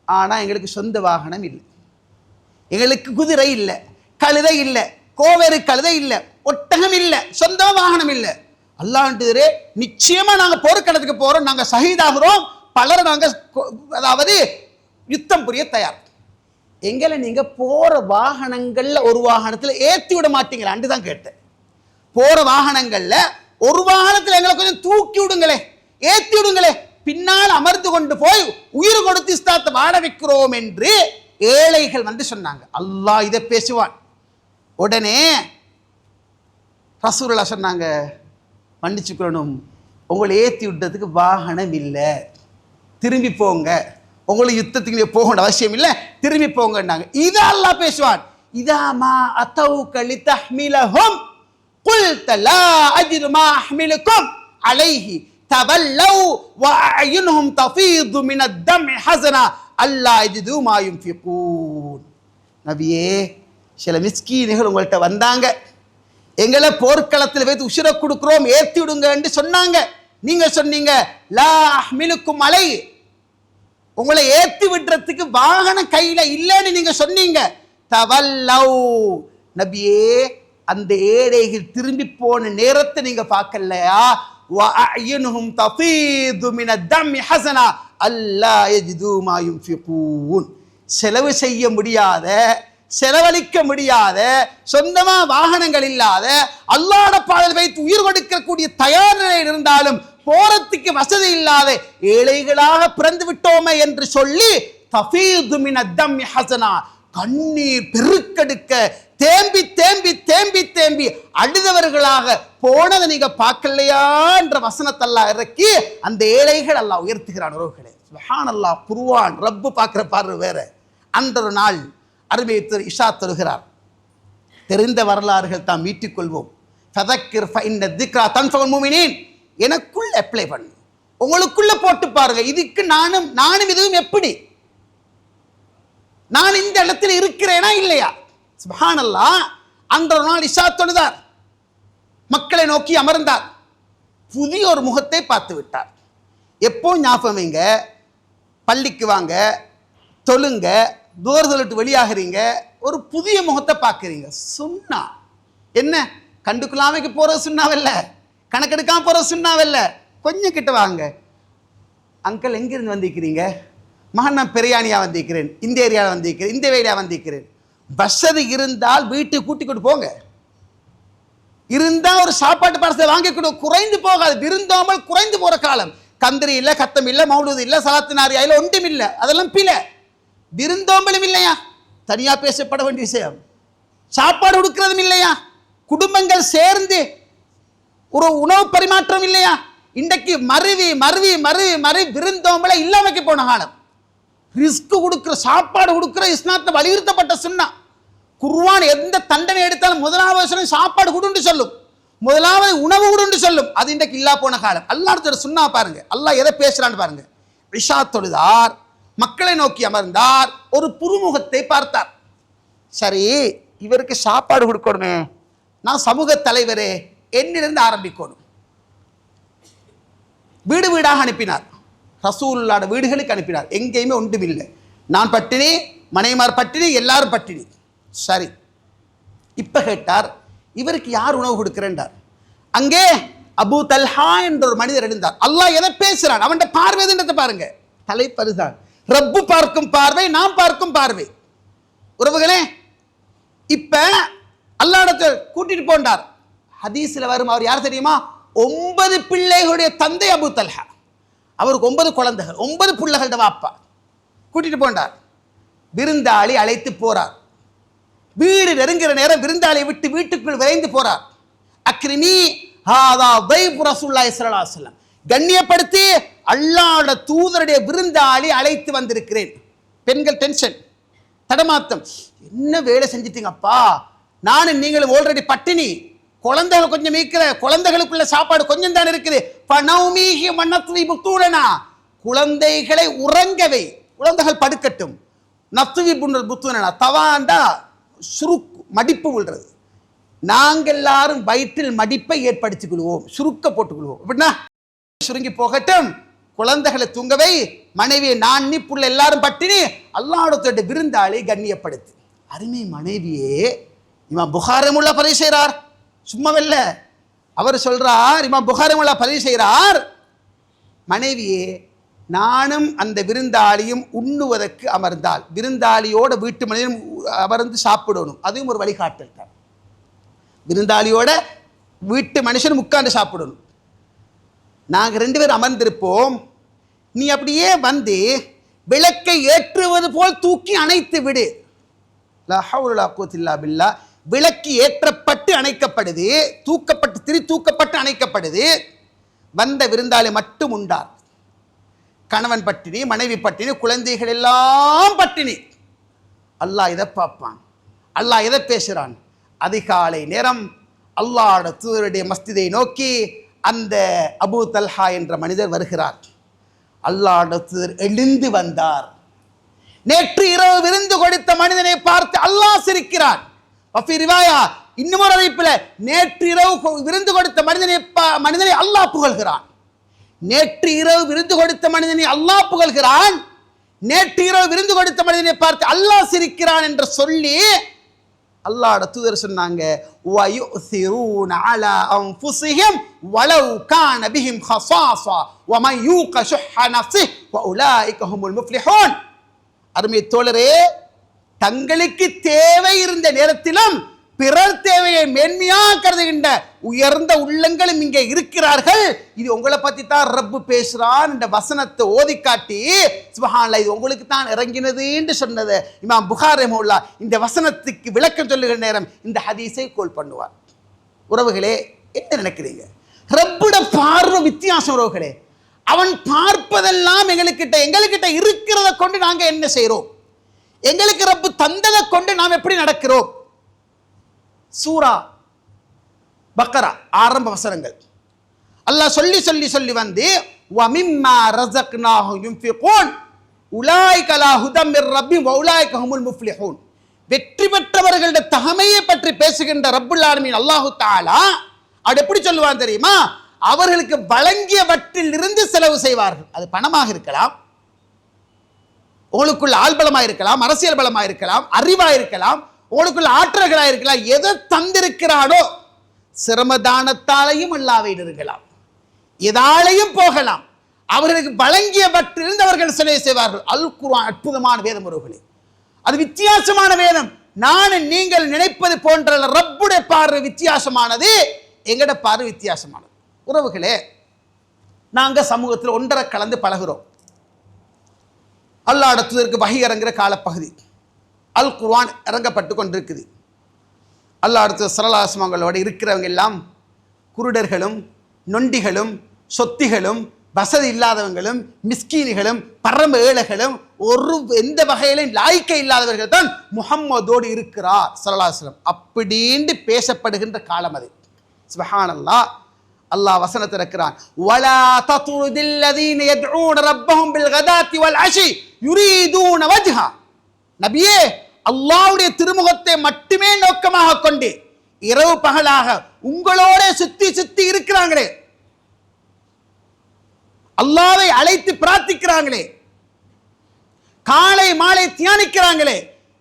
[SPEAKER 1] ஆனா எங்களுக்கு சொந்த வாகனம் இல்லை, எங்களுக்கு குதிரை இல்லை, கழுதை இல்லை, கோவேறு கழுதை இல்லை, ஒட்டகம் இல்லை, சொந்த வாகனம் இல்லை. அல்லாஹ்ன்றே நிச்சயமா நாங்க போர்க்களத்துக்கு போறோம், நாங்க ஷஹீதாகிறோம், பலரை நாங்க அதாவது யுத்தம் புரிய தயார். எங்களை நீங்க போற வாகனங்கள்ல ஒரு வாகனத்துல ஏத்தி விட மாட்டீங்களான்னு தான் கேட்டேன். போற வாகனங்கள்ல ஒரு வாகனத்துல எங்களை கொஞ்சம் தூக்கி விடுங்களே, ஏத்தி விடுங்களே, பின்னால் அமர்ந்து கொண்டு போய் உயிர் கொடுத்து இஸ்லாத்தை வாழ வைக்கிறோம் என்று ஏழைகள் வந்து சொன்னாங்க. அல்லாஹ் இதை பேசுவான். உடனே ரசூலுல்லாஹ் சொன்னாங்க, மன்னிச்சுக்கணும், உங்களை ஏற்றி விட்டதுக்கு வாகனம் இல்லை, திரும்பி போங்க, உங்களை யுத்தத்துக்கு போகணும் அவசியம் இல்லை, திரும்பி போங்கன்னாங்க. இதை அல்லாஹ் பேசுவான். இதாமா அத்தௌக லிதஹ்மிலஹும் குல்த லா அஜிது மா அஹ்மிலுக்கும் அலைஹி தவல்லவ் வஅயுன்ஹும் தஃபீது மினத் தம்இ ஹஸனா அல்லா யஜிது மா யுன்ஃபிகூன். நபியே, சில மிஸ்கீன்கள் உங்கள்கிட்ட வந்தாங்க, எங்களை போர்க்களத்தில் வைத்து உசிர கொடுக்கிறோம், ஏற்றி விடுங்கன்னு சொன்னாங்க. நீங்க சொன்னீங்க லா அஹ்மிலுக்கும் அலை, உங்களை ஏற்றி விடுறதுக்கு வாகனம் கையில இல்லைன்னு நீங்க சொன்னீங்க. தவல்லவ், நபியே, அந்த ஏழைகள் திரும்பி போன நேரத்தை நீங்க பார்க்கலையா? வஅயுன்ஹும் தஃபீது மினத் தம்இ ஹஸனா அல்லா யஜிது மா யுன்ஃபிகூன். செலவு செய்ய முடியாத, செலவழிக்க முடியாத, சொந்தமா வாகனங்கள் இல்லாத, அல்லாஹ்வோட பாதையில் வைத்து உயிர் கொடுக்கக்கூடிய தயார் நிலையில் இருந்தாலும் போறதுக்கு வசதி இல்லாத ஏழைகளாக பிறந்து விட்டோமே என்று சொல்லி தஃபீது மினத் தம்இ ஹஸனா, கண்ணீர் பெருக்கெடுக்க தேம்பி தேம்பி தேம்பி தேம்பி அழுதவர்களாக போனதை நீங்க பார்க்கலையா என்ற வசனத்தை அல்லாஹ் இறக்கி அந்த ஏழைகள் அல்லாஹ் உயர்த்துகிறான். உறவுகளே, சுப்ஹானல்லாஹ், குர்ஆன் ரப்பு பார்க்கிற பார்வை வேற. அன்ற ஒரு நாள் அருமையர் இஷா தொழுகிறார். தெரிந்த வரலாறுகள் தான் மீட்டிக் கொள்வோம். ஃபதக்கிர் ஃபஇன்ன திக்ரா தன்ஃபஉல் முஃமினீன். எனக்குள்ள அப்ளை பண்ணு, உங்களுக்குள்ள போட்டு பாருங்க. இதுக்கு நானும் இதுவும் எப்படி, நான் இந்த இடத்துல இருக்கிறேனா இல்லையா? சுப்ஹானல்லாஹ். அன்ற ஒரு நாள் இஷா தொழுதார், மக்களை நோக்கி அமர்ந்தார், புதிய ஒரு முகத்தை பார்த்து விட்டார். எப்போ ஞாபகம் வைங்க, பள்ளிக்கு வாங்க, தொழுங்க, தூரத்தை விட்டு வெளியாகிறீங்க, ஒரு புதிய முகத்தை பார்க்குறீங்க. சொன்னா என்ன, கண்டுக்குள்ளாமைக்கு போகிறது சுண்ணாவில்ல, கணக்கெடுக்காம போகிறது சுண்ணாவில்ல. கொஞ்சம் கிட்ட வாங்க. அங்கிள் எங்கிருந்து வந்திருக்கிறீங்க? மகன் நான் பெரியானியாக வந்திருக்கிறேன், இந்த ஏரியாவில் வந்திருக்கிறேன், இந்த வேலையாக வந்திருக்கிறேன். வசதி இருந்தால் வீட்டுக்கு கூட்டி கொண்டு போங்க. இருந்தால் ஒரு சாப்பாட்டு பார்சல் வாங்கி கொடு. குறைந்து போகாது, விருந்தோமல் குறைந்து போகிற காலம். கந்திரி இல்லை, கத்தம் இல்லை, மௌலூது இல்லை, சலாத்து நாரியா இல்லை, ஒன்றும் இல்லை. அதெல்லாம் பில. விருந்தோம்பலும் இல்லையா? தனியாக பேசப்பட வேண்டிய விஷயம். சாப்பாடு கொடுக்கிறதும் இல்லையா? குடும்பங்கள் சேர்ந்து ஒரு உணவு பரிமாற்றம் இல்லையா? இன்றைக்கு மருவி மருவி மருவி மருவி விருந்தோம்பலை இல்லாமக்கு போன காலம். ரிஸ்க் கொடுக்கிற, சாப்பாடு கொடுக்கிற இஸ்லாத்தில் வலியுறுத்தப்பட்ட சுன்னா. குர்ஆன் எந்த தண்டனை எடுத்தாலும் முதலாவது சாப்பாடு கொடுன்னு சொல்லும், முதலாவது உணவு கொடுன்னு சொல்லும். அது இன்றைக்கு இல்லா போன காலம். அல்லாஹ் சுன்னா பாருங்க, அல்லாஹ் எதை பேசுறான்னு பாருங்க. இஷா தொழுதார், மக்களை நோக்கி அமர்ந்தார், ஒரு புதுமுகத்தை பார்த்தார். சரி, இவருக்கு சாப்பாடு கொடுக்கணுமே, நான் சமூக தலைவரே, என்னிலிருந்து ஆரம்பிக்கணும். வீடு வீடாக அனுப்பினார். ரசூலுல்லாஹ் வீடுகளுக்கு அனுப்பினார். எங்கேயுமே ஒன்றும் இல்லை. நான் பட்டினி, மனைமார் பட்டினி, எல்லாரும் பட்டினி. சரி, இப்ப கேட்டார், இவருக்கு யார் உணவு கொடுக்கிறேன்றார். அங்கே அபூ தல்ஹா என்ற ஒரு மனிதர் எழுந்தார். அல்லாஹ் எதை பேசுறான், அவன் பார்வை பாருங்க. தலைப்பருதான் ரப்பு பார்க்கும் பார்வை, நாம் பார்க்கும் பார்வை. உறவுகளே, இப்ப அல்லாஹ்விடத்தை கூட்டிட்டு போண்டார். ஹதீஸ்ல வரும், அவர் யார் தெரியுமா? 9 பிள்ளைகளுடைய தந்தை அபூ தல்ஹா. அவருக்கு 9 குழந்தைகள், 9 பிள்ளைகளோட வாப்பா. கூட்டிட்டு போண்டார். விருந்தாளி அழைத்து போறார். வீடு நெருங்குற நேரம் விருந்தாளியை விட்டு வீட்டுக்குள் விரைந்து போறார். அக்ரிமி ஹாதா தைஃப் ரசூலுல்லாஹி ஸல்லல்லாஹு அலைஹி வஸல்லம், கண்ணியப்படுத்தி அல்லாஹ்வுடைய தூதருடைய விருந்தாளி அழைத்து வந்திருக்கிறேன். பெண்கள் டென்ஷன், தடமாத்தம். என்ன வேலை செஞ்சிட்டீங்கப்பா, நானும் நீங்களும் ஆல்ரெடி பட்டினி, குழந்தைகள் கொஞ்சம் மீக்கிற, குழந்தைகளுக்குள்ள சாப்பாடு கொஞ்சம் தான் இருக்குது. பனௌமீஹி மன்னத்வி புத்தூலனா, குழந்தைகளை உறங்கவை, குழந்தைகள் படுக்கட்டும். நத்வி புத்தூலனா, தவாண்டா சுருக்கு, மடிப்பு விழுறது. நாங்கள் எல்லாரும் வயிற்றில் மடிப்பை ஏற்படுத்திக் கொள்வோம், சுருக்க போட்டுக்கொள்வோம். அப்படின்னா சுருங்கி போகட்டும், குழந்தைகளை தூங்கவை, மனைவியை நான் நீ புள்ள எல்லாரும் பட்டினி, அல்லாஹ்வுடைய விருந்தாளை கண்ணியப்படுத்து. அருமை மனைவியே, இமாம் புகாரி முல்லா பதிவு செய்கிறார். சும்மாவல்ல, அவர் சொல்றார், இமாம் புகாரி முல்லா பதிவு செய்கிறார், மனைவியே, நானும் அந்த விருந்தாளியும் உண்ணுவதற்கு அமர்ந்தால், விருந்தாளியோட வீட்டு மனிதனும் அமர்ந்து சாப்பிடணும். அதுவும் ஒரு வழிகாட்டல் தான். விருந்தாளியோட வீட்டு மனுஷனும் உட்கார்ந்து சாப்பிடணும். நாங்கள் 2 பேரும் அமர்ந்திருப்போம். நீ அப்படியே வந்து விளக்கை ஏற்றுவது போல் தூக்கி அணைத்து விடு. லா ஹவ்ல வலா குவத்த இல்லா பில்லாஹ். விளக்கு ஏற்றப்பட்டு அணைக்கப்படுது, தூக்கப்பட்டு தூக்கப்பட்டு அணைக்கப்படுது. வந்த விருந்தாளி மட்டும் உண்டார். கணவன் பட்டினி, மனைவி பட்டினி, குழந்தைகள் எல்லாம் பட்டினி. அல்லாஹ் இதை பார்ப்பான், அல்லாஹ் இதை பேசுகிறான். அதிகாலை நேரம் அல்லாஹ்வுடைய தூதருடைய மஸ்ஜிதை நோக்கி அந்த அபூ தல்ஹா என்ற மனிதர் வருகிறார். அல்லாஹ்வுடைய தூதர் எழுந்து வந்தார். நேற்று இரவு விருந்து கொடுத்த மனிதனை பார்த்து அல்லாஹ் சிரிக்கிறான். இன்னும் ஒரு அறிவிப்பில், நேற்று இரவு விருந்து கொடுத்த மனிதனை அல்லாஹ் புகழ்கிறான். நேற்று இரவு விருந்து கொடுத்த மனிதனை அல்லாஹ் புகழ்கிறான். நேற்று இரவு விருந்து கொடுத்த மனிதனை பார்த்து அல்லாஹ் சிரிக்கிறான் என்று சொல்லி அல்லாஹ்வுடைய தூதர் சொன்னாங்க, வயுஸிரூன அலா அன்ஃபுஸிஹிம் வலவ் கான பிஹிம் ஹஸாஸா வமன் யூக ஷுஹ்ஹ நஃப்ஸிஹி வஉலாயிக ஹுமுல் முஃப்லிஹூன். அருமை தோழரே, தங்களுக்கு தேவை இருந்த நேரத்திலும் பிறர் தேவையை மேன்மையாக கருதுகின்ற உயர்ந்த உள்ளங்களும் இங்கே இருக்கிறார்கள். இது உங்களை பத்தி தான் ரப்பு பேசுறான் என்ற வசனத்தை ஓதி காட்டி, சுப்ஹானல்லாஹ், இது உங்களுக்கு தான் இறங்கினது என்று சொன்னது இமாம் புகாரி ரஹ்மத்துல்லாஹ் இந்த வசனத்துக்கு விளக்கம் சொல்லுகிற நேரம் இந்த ஹதீஸை கோல் பண்ணுவார். உறவுகளே, என்ன நினைக்கிறீங்க? ரப்புட பார்வை வித்தியாசம். உறவுகளே, அவன் பார்ப்பதெல்லாம் எங்களுக்கிட்ட இருக்கிறத கொண்டு நாங்க என்ன செய்யறோம்? எங்களுக்கு ரப்பு தந்ததை கொண்டு நாம் எப்படி நடக்கிறோம்? சூரா பக்கரா ஆரம்ப வசனங்கள் அல்லாஹ் சொல்லி சொல்லி சொல்லி வந்து வமிம்மா ரஸக்னாஹும் யுன்ஃபிகூன் உலாயிக லா ஹுதம் மிர் ரப்பி வஉலாயிக ஹுமுல் முஃப்லிஹூன். வெற்றி பெற்றவர்களுடைய தகமையை பற்றி பேசுகின்ற ரப்புல் ஆலமீன் அல்லாஹு தஆலா அது எப்படி சொல்லுவான் தெரியுமா? அவர்களுக்கு வழங்கியவற்றில் இருந்து செலவு செய்வார்கள். அது பணமாக இருக்கலாம், உங்களுக்குள்ள ஆள்பலமாக இருக்கலாம், அரசியல் பலமாக இருக்கலாம், அறிவாக இருக்கலாம், உங்களுக்குள்ள ஆற்றல்களாக இருக்கலாம். எதை தந்திருக்கிறானோ சிரமதானத்தாலையும் அல்லாஹ்வை நெருங்கலாம், எதாலையும் போகலாம். அவர்களுக்கு வழங்கியவற்றிலிருந்து அவர்கள் சிலை செய்வார்கள். அல் குர்ஆன் அற்புதமான வேதம் உறவுகளே, அது வித்தியாசமான வேதம். நான் நீங்கள் நினைப்பது போன்ற ரப்புடைய பார்வை வித்தியாசமானது, எங்கட பார்வை வித்தியாசமானது. உறவுகளே, நாங்க சமூகத்தில் ஒன்றரை கலந்து பழகிறோம். அல்லாஹ் இடத்திற்கு வஹி இறங்குற காலப்பகுதி, அல் குர்ஆன் இறங்கப்பட்டு கொண்டிருக்குது. அல்லாஹ் இடத்துல சரலாசமங்களோட இருக்கிறவங்க எல்லாம் குருடர்களும் நொண்டிகளும் சொத்திகளும் வசதி இல்லாதவங்களும் மிஸ்கீன்களும் பரம ஏழைகளும் ஒரு எந்த வகையிலும் லாய்க்கை இல்லாதவர்கள் தான் முஹம்மதோடு இருக்கிறார் ஸல்லல்லாஹு அலைஹி வஸல்லம் அப்படின்னு பேசப்படுகின்ற காலம் அது. சுப்ஹானல்லாஹ், அல்லாஹ் வசனத்தை இருக்கிறான், வலா தத்ருதில் லதீன யத்ஊன ரப்பஹும் பில் கதாத்தி வல் அஷி யுரீதூன வஜ்ஹா. நபியே, அல்லாஹ்வுடைய திருமுகத்தை மட்டுமே நோக்கமாக கொண்டு இரவு பகலாக உங்களோட சுத்தி சுத்தி இருக்கிறாங்களே, அல்லாஹ்வை அழைத்து பிரார்த்திக்கிறாங்களே, காலை மாலை தியானிக்கிறாங்களே,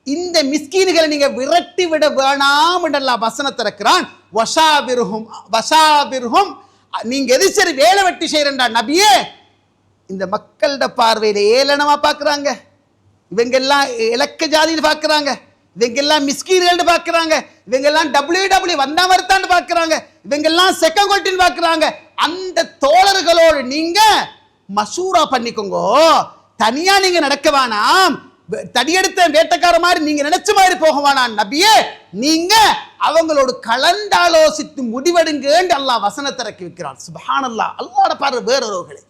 [SPEAKER 1] இந்த மிஸ்கீன்களை நீங்க விரட்டி விட வேணாம் என்று அல்லாஹ் வசனத்தை இருக்கிறான். வஷாபிர்ஹும், நீங்க எது சரி வேலை வெட்டி செய்யறா நபியே, இந்த மக்களோட பார்வையில ஏளனமா பார்க்கறாங்க, இவங்க எல்லாம் இலக்க ஜாதின்னு பார்க்கறாங்க, இவங்க எல்லாம் மிஸ்கீன்கள் பார்க்கறாங்க, இவங்க எல்லாம் WW வந்தா வருத்தான்னு பார்க்கறாங்க, இவங்க எல்லாம் செக்கங்கொட்டின்னு பார்க்கறாங்க. அந்த தோழர்களோடு நீங்க மசூரா பண்ணிக்கோங்க, தனியா நீங்க நடக்க வேணாம், தடியெடுத்த வேட்டக்கார மாதிரி நீங்க நினைச்ச மாதிரி போக வேணாம் நபியே, நீங்க அவங்களோடு கலந்தாலோசித்து முடிவெடுங்க அல்லாஹ் வசனத்தை இறக்கி வைக்கிறான். சுப்ஹானல்லாஹ், அல்லாஹ்வோட பார்வை வேறொருவர்களே.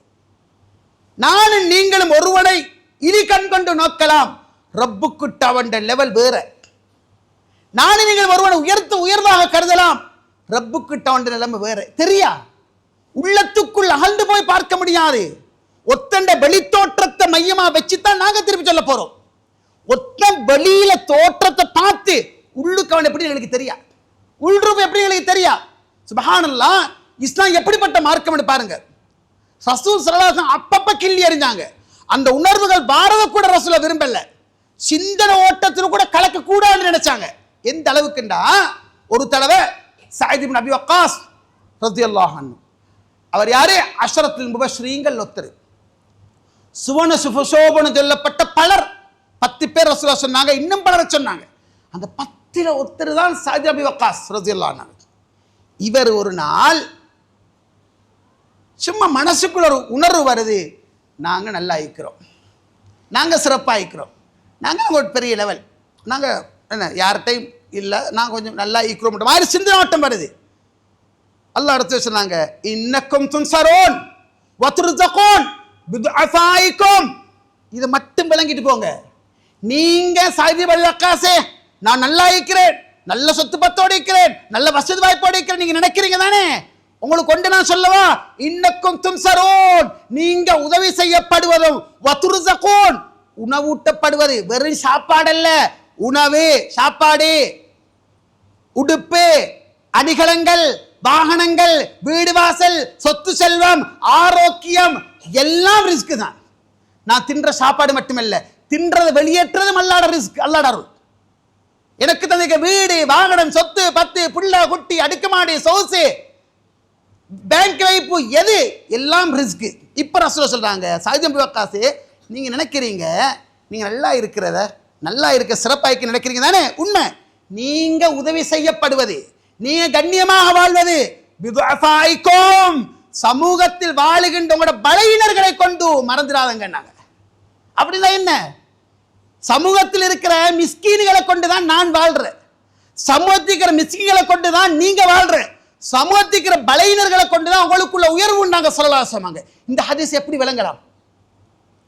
[SPEAKER 1] நானும் நீங்களும் ஒருவனை இனி கண் கொண்டு நோக்கலாம், ரப்புக்குட்ட அவன் லெவல் வேற. நானும் நீங்கள் ஒருவனை உயர்ந்தாக கருதலாம், ரப்புக்குட்ட அவன் நிலைமை வேற. தெரியா, உள்ளத்துக்குள் அகழ்ந்து போய் பார்க்க முடியாது. ஒத்தண்ட வெளி தோற்றத்தை மையமா வச்சுதான் நாங்க திருப்பி சொல்ல போறோம். ஒத்த வெளியில தோற்றத்தை பார்த்து உள்ளுக்கு அவன் எப்படி எங்களுக்கு தெரியா, உள்ரூபம் எப்படி எங்களுக்கு தெரியா. சுப்ஹானல்லாஹ், இஸ்லாம் எப்படிப்பட்ட மார்க்கம் பாருங்க. ரசூல் ஸல்லல்லாஹு அலைஹி வஸல்லம் அப்பப்ப கிள்ளி எறிஞ்சாங்க. அந்த உணர்வுகள் பாரத கூட ரசூலை விரும்பல, சிந்தனை ஓட்டத்தில் கூட கலக்க கூடாதுன்னு நினைச்சாங்க. எந்த அளவுக்குண்டா, ஒரு தடவை சயீத் இப்னு அபி வக்காஸ் ரலியல்லாஹு அன்ஹு, அவர் யாரு, அஷரத்துல் முபஷ்ஷிரீன்கள் ஒருத்தர். சுவன சுபசோபன சொல்லப்பட்ட பலர் 10 பேர் ரசூலுல்லாஹ் சொன்னாங்க, இன்னும் பலரை சொன்னாங்க. அந்த 10ல ஒருத்தர் தான் சயீத் இப்னு அபி வக்காஸ் ரலியல்லாஹு அன்ஹு. இவர் ஒரு நாள் சும்மா மனசுக்குள்ள ஒரு உணர்வு வருது, நாங்க நல்லா இருக்கிறோம், நாங்க சிறப்பாக இருக்கிறோம், நாங்க ஒரு பெரிய லெவல், நாங்க என்ன யார்கிட்டையும் இல்லை, நாங்கள் கொஞ்சம் நல்லா இருக்கிறோம் மாதிரி சிந்தனை ஓட்டம் வருது. அல்லாஹ் அடுத்து சொன்னாங்க, இன்னக்கும் துன்சரோன் வதுர்ஸகூன் பிதுஅஃபாயிக்கும். இதை மட்டும் விளங்கிட்டு போங்க. நீங்க சயீத் இப்னு அபி வக்காஸே, நான் நல்லா இருக்கிறேன், நல்ல சொத்து பத்தோடு இருக்கிறேன், நல்ல வசதி வாய்ப்போடு இருக்கிறேன் நீங்க நினைக்கிறீங்க தானே, உங்களுக்கு கொண்டு நான் சொல்லவா, இன்னக்கும் துன்சரோன், நீங்க உதவி செய்யப்படுவதும் வதுர்ஸகூன், உணவூட்டப்படுவது, வெறும் சாப்பாடு அல்ல, உணவு, சாப்பாடு, உடுப்பு, அணிகலன்கள், வாகனங்கள், வீடு வாசல், சொத்து செல்வம், ஆரோக்கியம் எல்லாம் ரிஸ்க் தான். நான் தின்ற சாப்பாடு மட்டுமல்ல, தின்றதை வெளியேற்றதும் அல்லாட ரிஸ்க், அல்லாட அருள். எனக்கு தந்த வீடு, வாகனம், சொத்து பத்து, புள்ள குட்டி, அடுக்குமாடி, சோசு, பேங்க் வைப்பு, எது எல்லாம் ரிஸ்க். இப்ப ரசூலுல்லாஹ் சொல்றாங்க, சயீத் இப்னு வக்காஸ், நீங்க நினைக்கிறீங்க நீங்க நல்லா இருக்கிறத, நல்லா இருக்க சிறப்பாய்க்கு நினைக்கிறீங்க தானே, உண்மை. நீங்க உதவி செய்யப்படுவது, நீங்க கண்ணியமாக வாழ்வது, பிதுஅஃபாயிக்கும், சமூகத்தில் வாழுகின்ற உங்களோட பலவீனர்களை கொண்டு மறந்துடாதங்க. நாங்க அப்படின்னா என்ன, சமூகத்தில் இருக்கிற மிஸ்கீன்களை கொண்டுதான் நான் வாழ்றேன், சமூகத்திக்கிற மிஸ்கீன்களை கொண்டுதான் நீங்க வாழ்ற, சமூகத்திக்கிற பலவீனர்களை கொண்டுதான் உங்களுக்குள்ள உயர்வு நாங்க சொல்லலாம் சொன்னாங்க. இந்த ஹதீஸ் எப்படி விளங்கலாம்?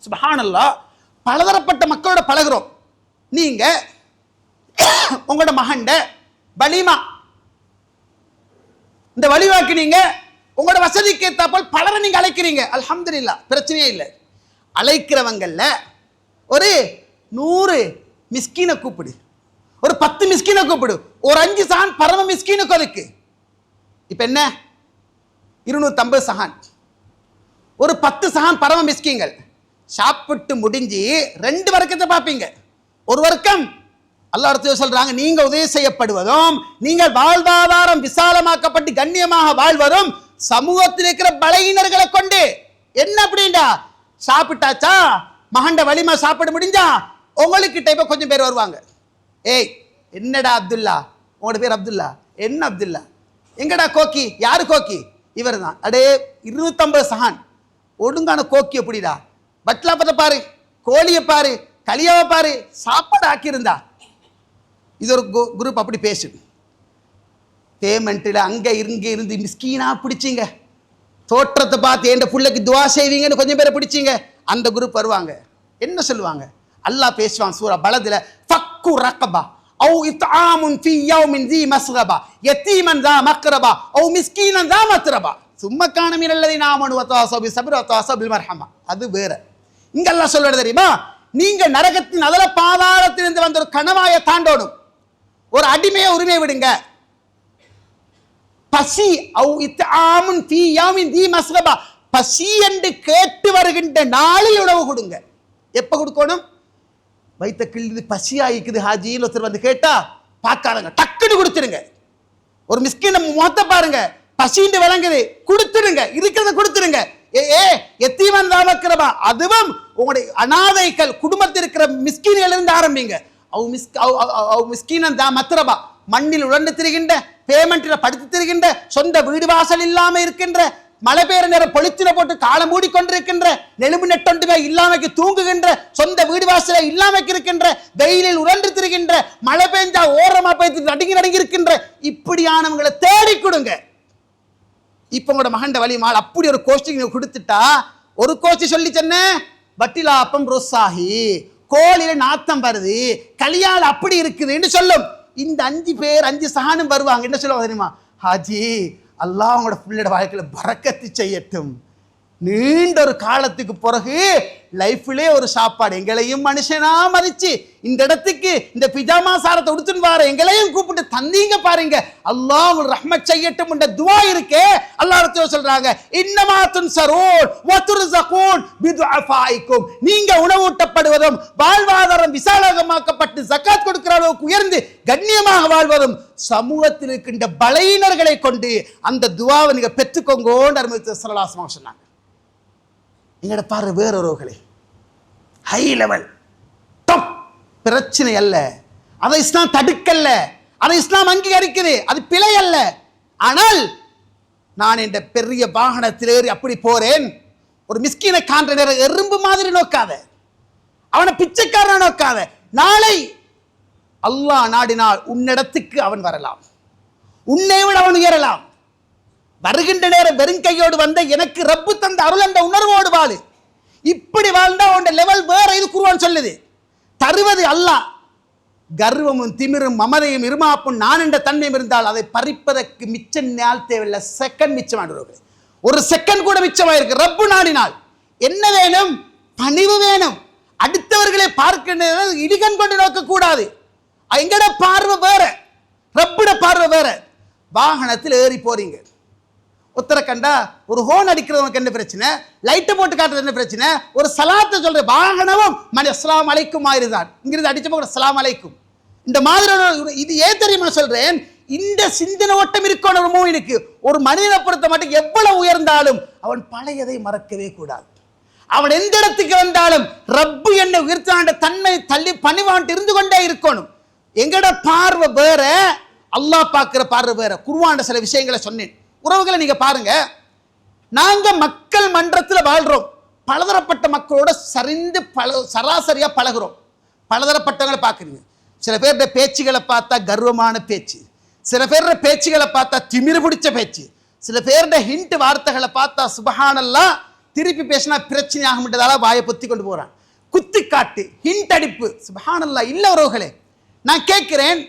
[SPEAKER 1] சுப்ஹானல்லாஹ், பலதரப்பட்ட மக்களோட பழகிறோம். நீங்க உங்களோட மகண்ட வலிமா, இந்த வலிவாக்கு நீங்க உங்களோட வசதிக்கு ஏற்றாப்போல் பலரை நீங்க அழைக்கிறீங்க, அல்ஹம்துலில்லாஹ், பிரச்சனையே இல்லை. அழைக்கிறவங்கல்ல ஒரு 100 மிஸ்கீனை கூப்பிடு, ஒரு 10 மிஸ்கீனை கூப்பிடு, ஒரு 5 சஹான் பரம மிஸ்கீனுக்கு அதுக்கு. இப்ப என்ன, 250 சஹான், ஒரு 10 சஹான் பரம மிஸ்கீன்கள் சாப்பிட்டு முடிஞ்சு 2 வர்க்கத்தை பார்ப்பீங்க. ஒரு வர்க்கம் அல்லாஹ் அடுத்து சொல்றாங்க, நீங்க உதவி செய்யப்படுவதும் நீங்கள் வாழ்வாதாரம் விசாலமாக்கப்பட்டு கண்ணியமாக வாழ்வதும் சமூகத்தில் இருக்கிற பலகீனர்களை கொண்டு. என்ன அப்படின்டா, சாப்பிட்டாச்சா, மகண்ட வலிமா சாப்பிட முடிஞ்சா, உங்களுக்கிட்ட இப்ப கொஞ்சம் பேர் வருவாங்க. ஏய் என்னடா அப்துல்லா, உங்களோட பேர் அப்துல்லா, என்ன அப்துல்லா, எங்கடா கோக்கி, யாரு கோக்கி, இவர் தான். அடே 250 சஹான் ஒழுங்கான கோக்கி எப்படிடா, பட்லாப்பத்தை பாரு, கோழியை பாரு, களியாவை பாரு, சாப்பாடு ஆக்கியிருந்தா. இது ஒரு குரூப் அப்படி பேசு. பேமெண்ட்டில் அங்கே இருந்து மிஸ்கீனா பிடிச்சிங்க, தோற்றத்தை பார்த்து என் பிள்ளைக்கு துவா செய்வீங்கன்னு கொஞ்சம் பேரை பிடிச்சிங்க. அந்த குரூப் வருவாங்க, என்ன சொல்லுவாங்க, அல்லாஹ் பேசுவான் சூரா பலதுல, ஃபக்கு ரகபா அவு இத்ஆமுன் ஃபீ யௌமின் ஸீ மஸ்கபா யதீமன் ஸா மக்ரபா அவு மிஸ்கீனன் ஸா மத்ரபா சும்ம கான மினல்லதீன ஆமனு வதவாஸவ் பிஸ்ஸப்ரி வதவாஸவ் பில் மர்ஹமா. அது வேற. இங்க அல்லாஹ் சொல்றது தெரியுமா, நீங்க நரகத்தின் அதல பாதாளத்திலிருந்து வந்த ஒரு கணவாயை தாண்டோடும். ஒரு அடிமையை உரிமை விடுங்க. பசி அவு இத்ஆமுன் ஃபீ யௌமின் ஸீ மஸ்கபா, பசி என்று கேட்டு வருகின்ற நாளில் உணவு கொடுங்க. எப்ப கொடுக்கணும், வயிற்ற கிள்ளி பசியாயிக்குது ஹாஜின்னு ஒருத்தர் வந்து கேட்டா பார்க்காதங்க, டக்குன்னு கொடுத்துருங்க. ஒரு மிஸ்கின் மொத்த பாருங்க, பசின்னு விளங்குது, கொடுத்துருங்க, இருக்கிறத கொடுத்துருங்க. எத்தீமன் தாமக்கிறபா, அதுவும் உங்களுடைய அனாதைகள் குடும்பத்தில் இருக்கிற மிஸ்கின்கள் இருந்து ஆரம்பிங்க. மிஸ்கீனன் தா மத்ரபா, மண்ணில் உழந்து திரிகின்ற, பேமெண்ட்டில் படுத்து திரிகின்ற, சொந்த வீடு வாசல் இல்லாம இருக்கின்ற, மழை பெய்ற நேரம் பொலித்தில போட்டு காலம் மூடிக்கொண்டிருக்கின்ற, நெலும்பு நெட்டொண்டுமே இல்லாமைக்கு தூங்குகின்ற, சொந்த வீடு வாசல இல்லாமைக்கு இருக்கின்ற, வெயிலில் உழன்று திரிகின்ற, மழை பெஞ்சா ஓரமா போய் நடுங்கி இருக்கின்ற இப்படியானவங்களை தேடி கொடுங்க. இப்ப உங்களோட மகண்ட வலிமால் அப்படி ஒரு கோஷ்டிங் கொடுத்துட்டா, ஒரு கோஷ்டி சொல்லி சொன்ன வட்டிலாப்பம் ரோசாகி, கோழில நாத்தம் வருது, களியால் அப்படி இருக்குதுன்னு சொல்லும். இந்த 5 பேர் 5 சஹானும் வருவாங்க, என்ன சொல்லுவாங்க தெரியுமா, ஹாஜி அல்லாஹ் உங்களோட பிள்ளையோட வாழ்க்கையில பரக்கத்து செய்யட்டும், நீண்ட ஒரு காலத்துக்கு பிறகு லைஃப்லே ஒரு சாப்பாடு, எங்களையும் மனுஷனா மதிச்சு இந்த இடத்துக்கு இந்த பிஜாமா சாரத்தை உடுத்துன்னு வார எங்களையும் கூப்பிட்டு தந்தீங்க பாருங்க, அல்லாஹ் உங்களுக்கு ரஹ்மத் செய்யட்டும் என்ற துவா இருக்கே. அல்லாஹ் ரசூல் சொல்றாங்க, இன்னமா துன்சரூன் வ துர்ஸகூன் பிதுஅஃபாயிக்கும், நீங்க உணவூட்டப்படுவதும் வாழ்வாதாரம் விசாலமாக்கப்பட்டு ஜகாத் கொடுக்கிற அளவுக்கு உயர்ந்து கண்ணியமாக வாழ்வதும் சமூகத்தில் இருக்கின்ற பலவீனர்களை கொண்டு அந்த துவாவை நீங்க பெற்றுக்கோங்கன்னு அருமை ஸல்லல்லாஹு அலைஹி வஸல்லம் சொன்னாங்க. எங்கட பாரு வேறொருவர்களே, ஹை லெவல் டாப் பிரச்சனை அல்ல, அதை இஸ்லாம் தடுக்கல்ல, அதை இஸ்லாம் அங்கீகரிக்குது, அது பிழை அல்ல. ஆனால் நான் இந்த பெரிய வாகனத்தில் ஏறி அப்படி போறேன், ஒரு மிஸ்கீனை காண்ற நேரம் எறும்பு மாதிரி நோக்காத, அவனை பிச்சைக்காரனை நோக்காத. நாளை அல்லாஹ் நாடினால் உன்னிடத்துக்கு அவன் வரலாம், உன்னை விட அவன் உயரலாம். வருகின்ற நேரம் வெறும் கையோடு வந்த எனக்கு ரப்பு தந்த அருள் என்ற உணர்வோடு வாழு. இப்படி வாழ்ந்தா உன் லெவல் வேற. இது குர்ஆன் சொல்லுது. தருவது அல்லாஹ். கர்வமும் திமிரும் மமதையும் இருமாப்பும் நான் என்ற தன்மையும் இருந்தால் அதை பறிப்பதற்கு மிச்ச நாள் தேவையில்லை, செகண்ட் மிச்சமாடுவார்கள். ஒரு செகண்ட் கூட மிச்சமாயிருக்கு. ரப்பு நாடினால் என்ன வேணும், பணிவு வேணும். அடுத்தவர்களை பார்க்க இடிகன் கொண்டு நோக்க கூடாது. எங்கட பார்வை வேற, ரப்புட பார்வை வேற. வாகனத்தில் ஏறி போறீங்க, ஒருத்தரை கண்டா ஒரு ஹோன் அடிக்கிறவனுக்கு என்ன பிரச்சனை, லைட்டை போட்டு காட்டுறது என்ன பிரச்சனை, ஒரு சலாத்தை சொல்ற வாகனமும் மணி அஸ்ஸலாமு அலைக்கும் ஆயிருதான், இங்கிருந்து அடிச்ச போக அஸ்ஸலாமு அலைக்கும். இந்த மாதிரி இது ஏன் தெரியுமா சொல்றேன், இந்த சிந்தனை ஓட்டம் இருக்கணும் ஒரு மூவினுக்கு. ஒரு மனிதனை பொறுத்த மட்டும் எவ்வளவு உயர்ந்தாலும் அவன் பழையதை மறக்கவே கூடாது. அவன் எந்த இடத்துக்கு வந்தாலும் ரப்பு என்னை உயர்த்தாண்ட தன்மை தள்ளி பணிவாண்டு இருந்து கொண்டே இருக்கணும். எங்கட பார்வை வேற, அல்லாஹ் பார்க்கிற பார்வை வேற. குர்ஆன்ல சில விஷயங்களை சொன்னேன். உறவுகளை நீங்க பாருங்க, நாங்க மக்கள் மன்றத்தில் வாழ்றோம், பலதரப்பட்ட மக்களோட சரிந்து சராசரியா பழகிறோம். பலதரப்பட்டவங்களை பார்க்குறீங்க. சில பேருடைய பேச்சுகளை பார்த்தா கர்வமான பேச்சு, சில பேருடைய பேச்சுகளை பார்த்தா திமிரு பிடிச்ச பேச்சு, சில பேருடைய ஹிண்ட் வார்த்தைகளை பார்த்தா சுபஹானல்லாஹ் திருப்பி பேசினா பிரச்சனை ஆகும்ன்றதால வாயை பொத்தி கொண்டு போறான். குத்தி காட்டு, ஹிண்ட் அடிப்பு, சுபஹானல்லாஹ். இல்ல உறவுகளே, நான் கேட்கிறேன்,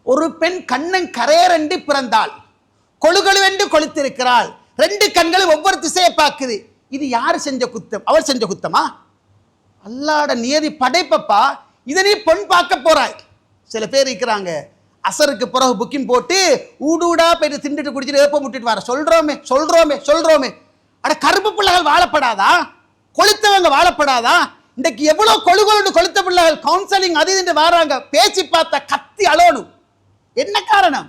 [SPEAKER 1] ஒரு பெண் கண்ணன் கரையரண்டு பிறந்தாள், கொழுகொழுவென்று கொளுத்திருக்கிறாள், 2 கண்களும் ஒவ்வொரு திசையை பார்க்குது. இது யாரு செஞ்ச குத்தம்? அவள் செஞ்ச குத்தமா? அல்லாஹ்ட நியதி படைப்பப்பா. இதை நீ பொன் பார்க்க போறாய். சில பேர் இருக்கிறாங்க, அசருக்கு பிறகு புக்கிங் போட்டு ஊடூடா போயிட்டு திண்டுட்டு குடிச்சிட்டு ஏப்ப முட்டிட்டு வர. சொல்றோமே. அட கருப்பு பிள்ளைகள் வாழப்படாதா? கொளுத்தவங்க வாழப்படாதா? இன்றைக்கு எவ்வளவு கொழுகொழுன்னு கொளுத்த பிள்ளைகள் கவுன்சிலிங் அது என்று வராங்க, பேச்சு பார்த்தா கத்தி அழணும். என்ன காரணம்?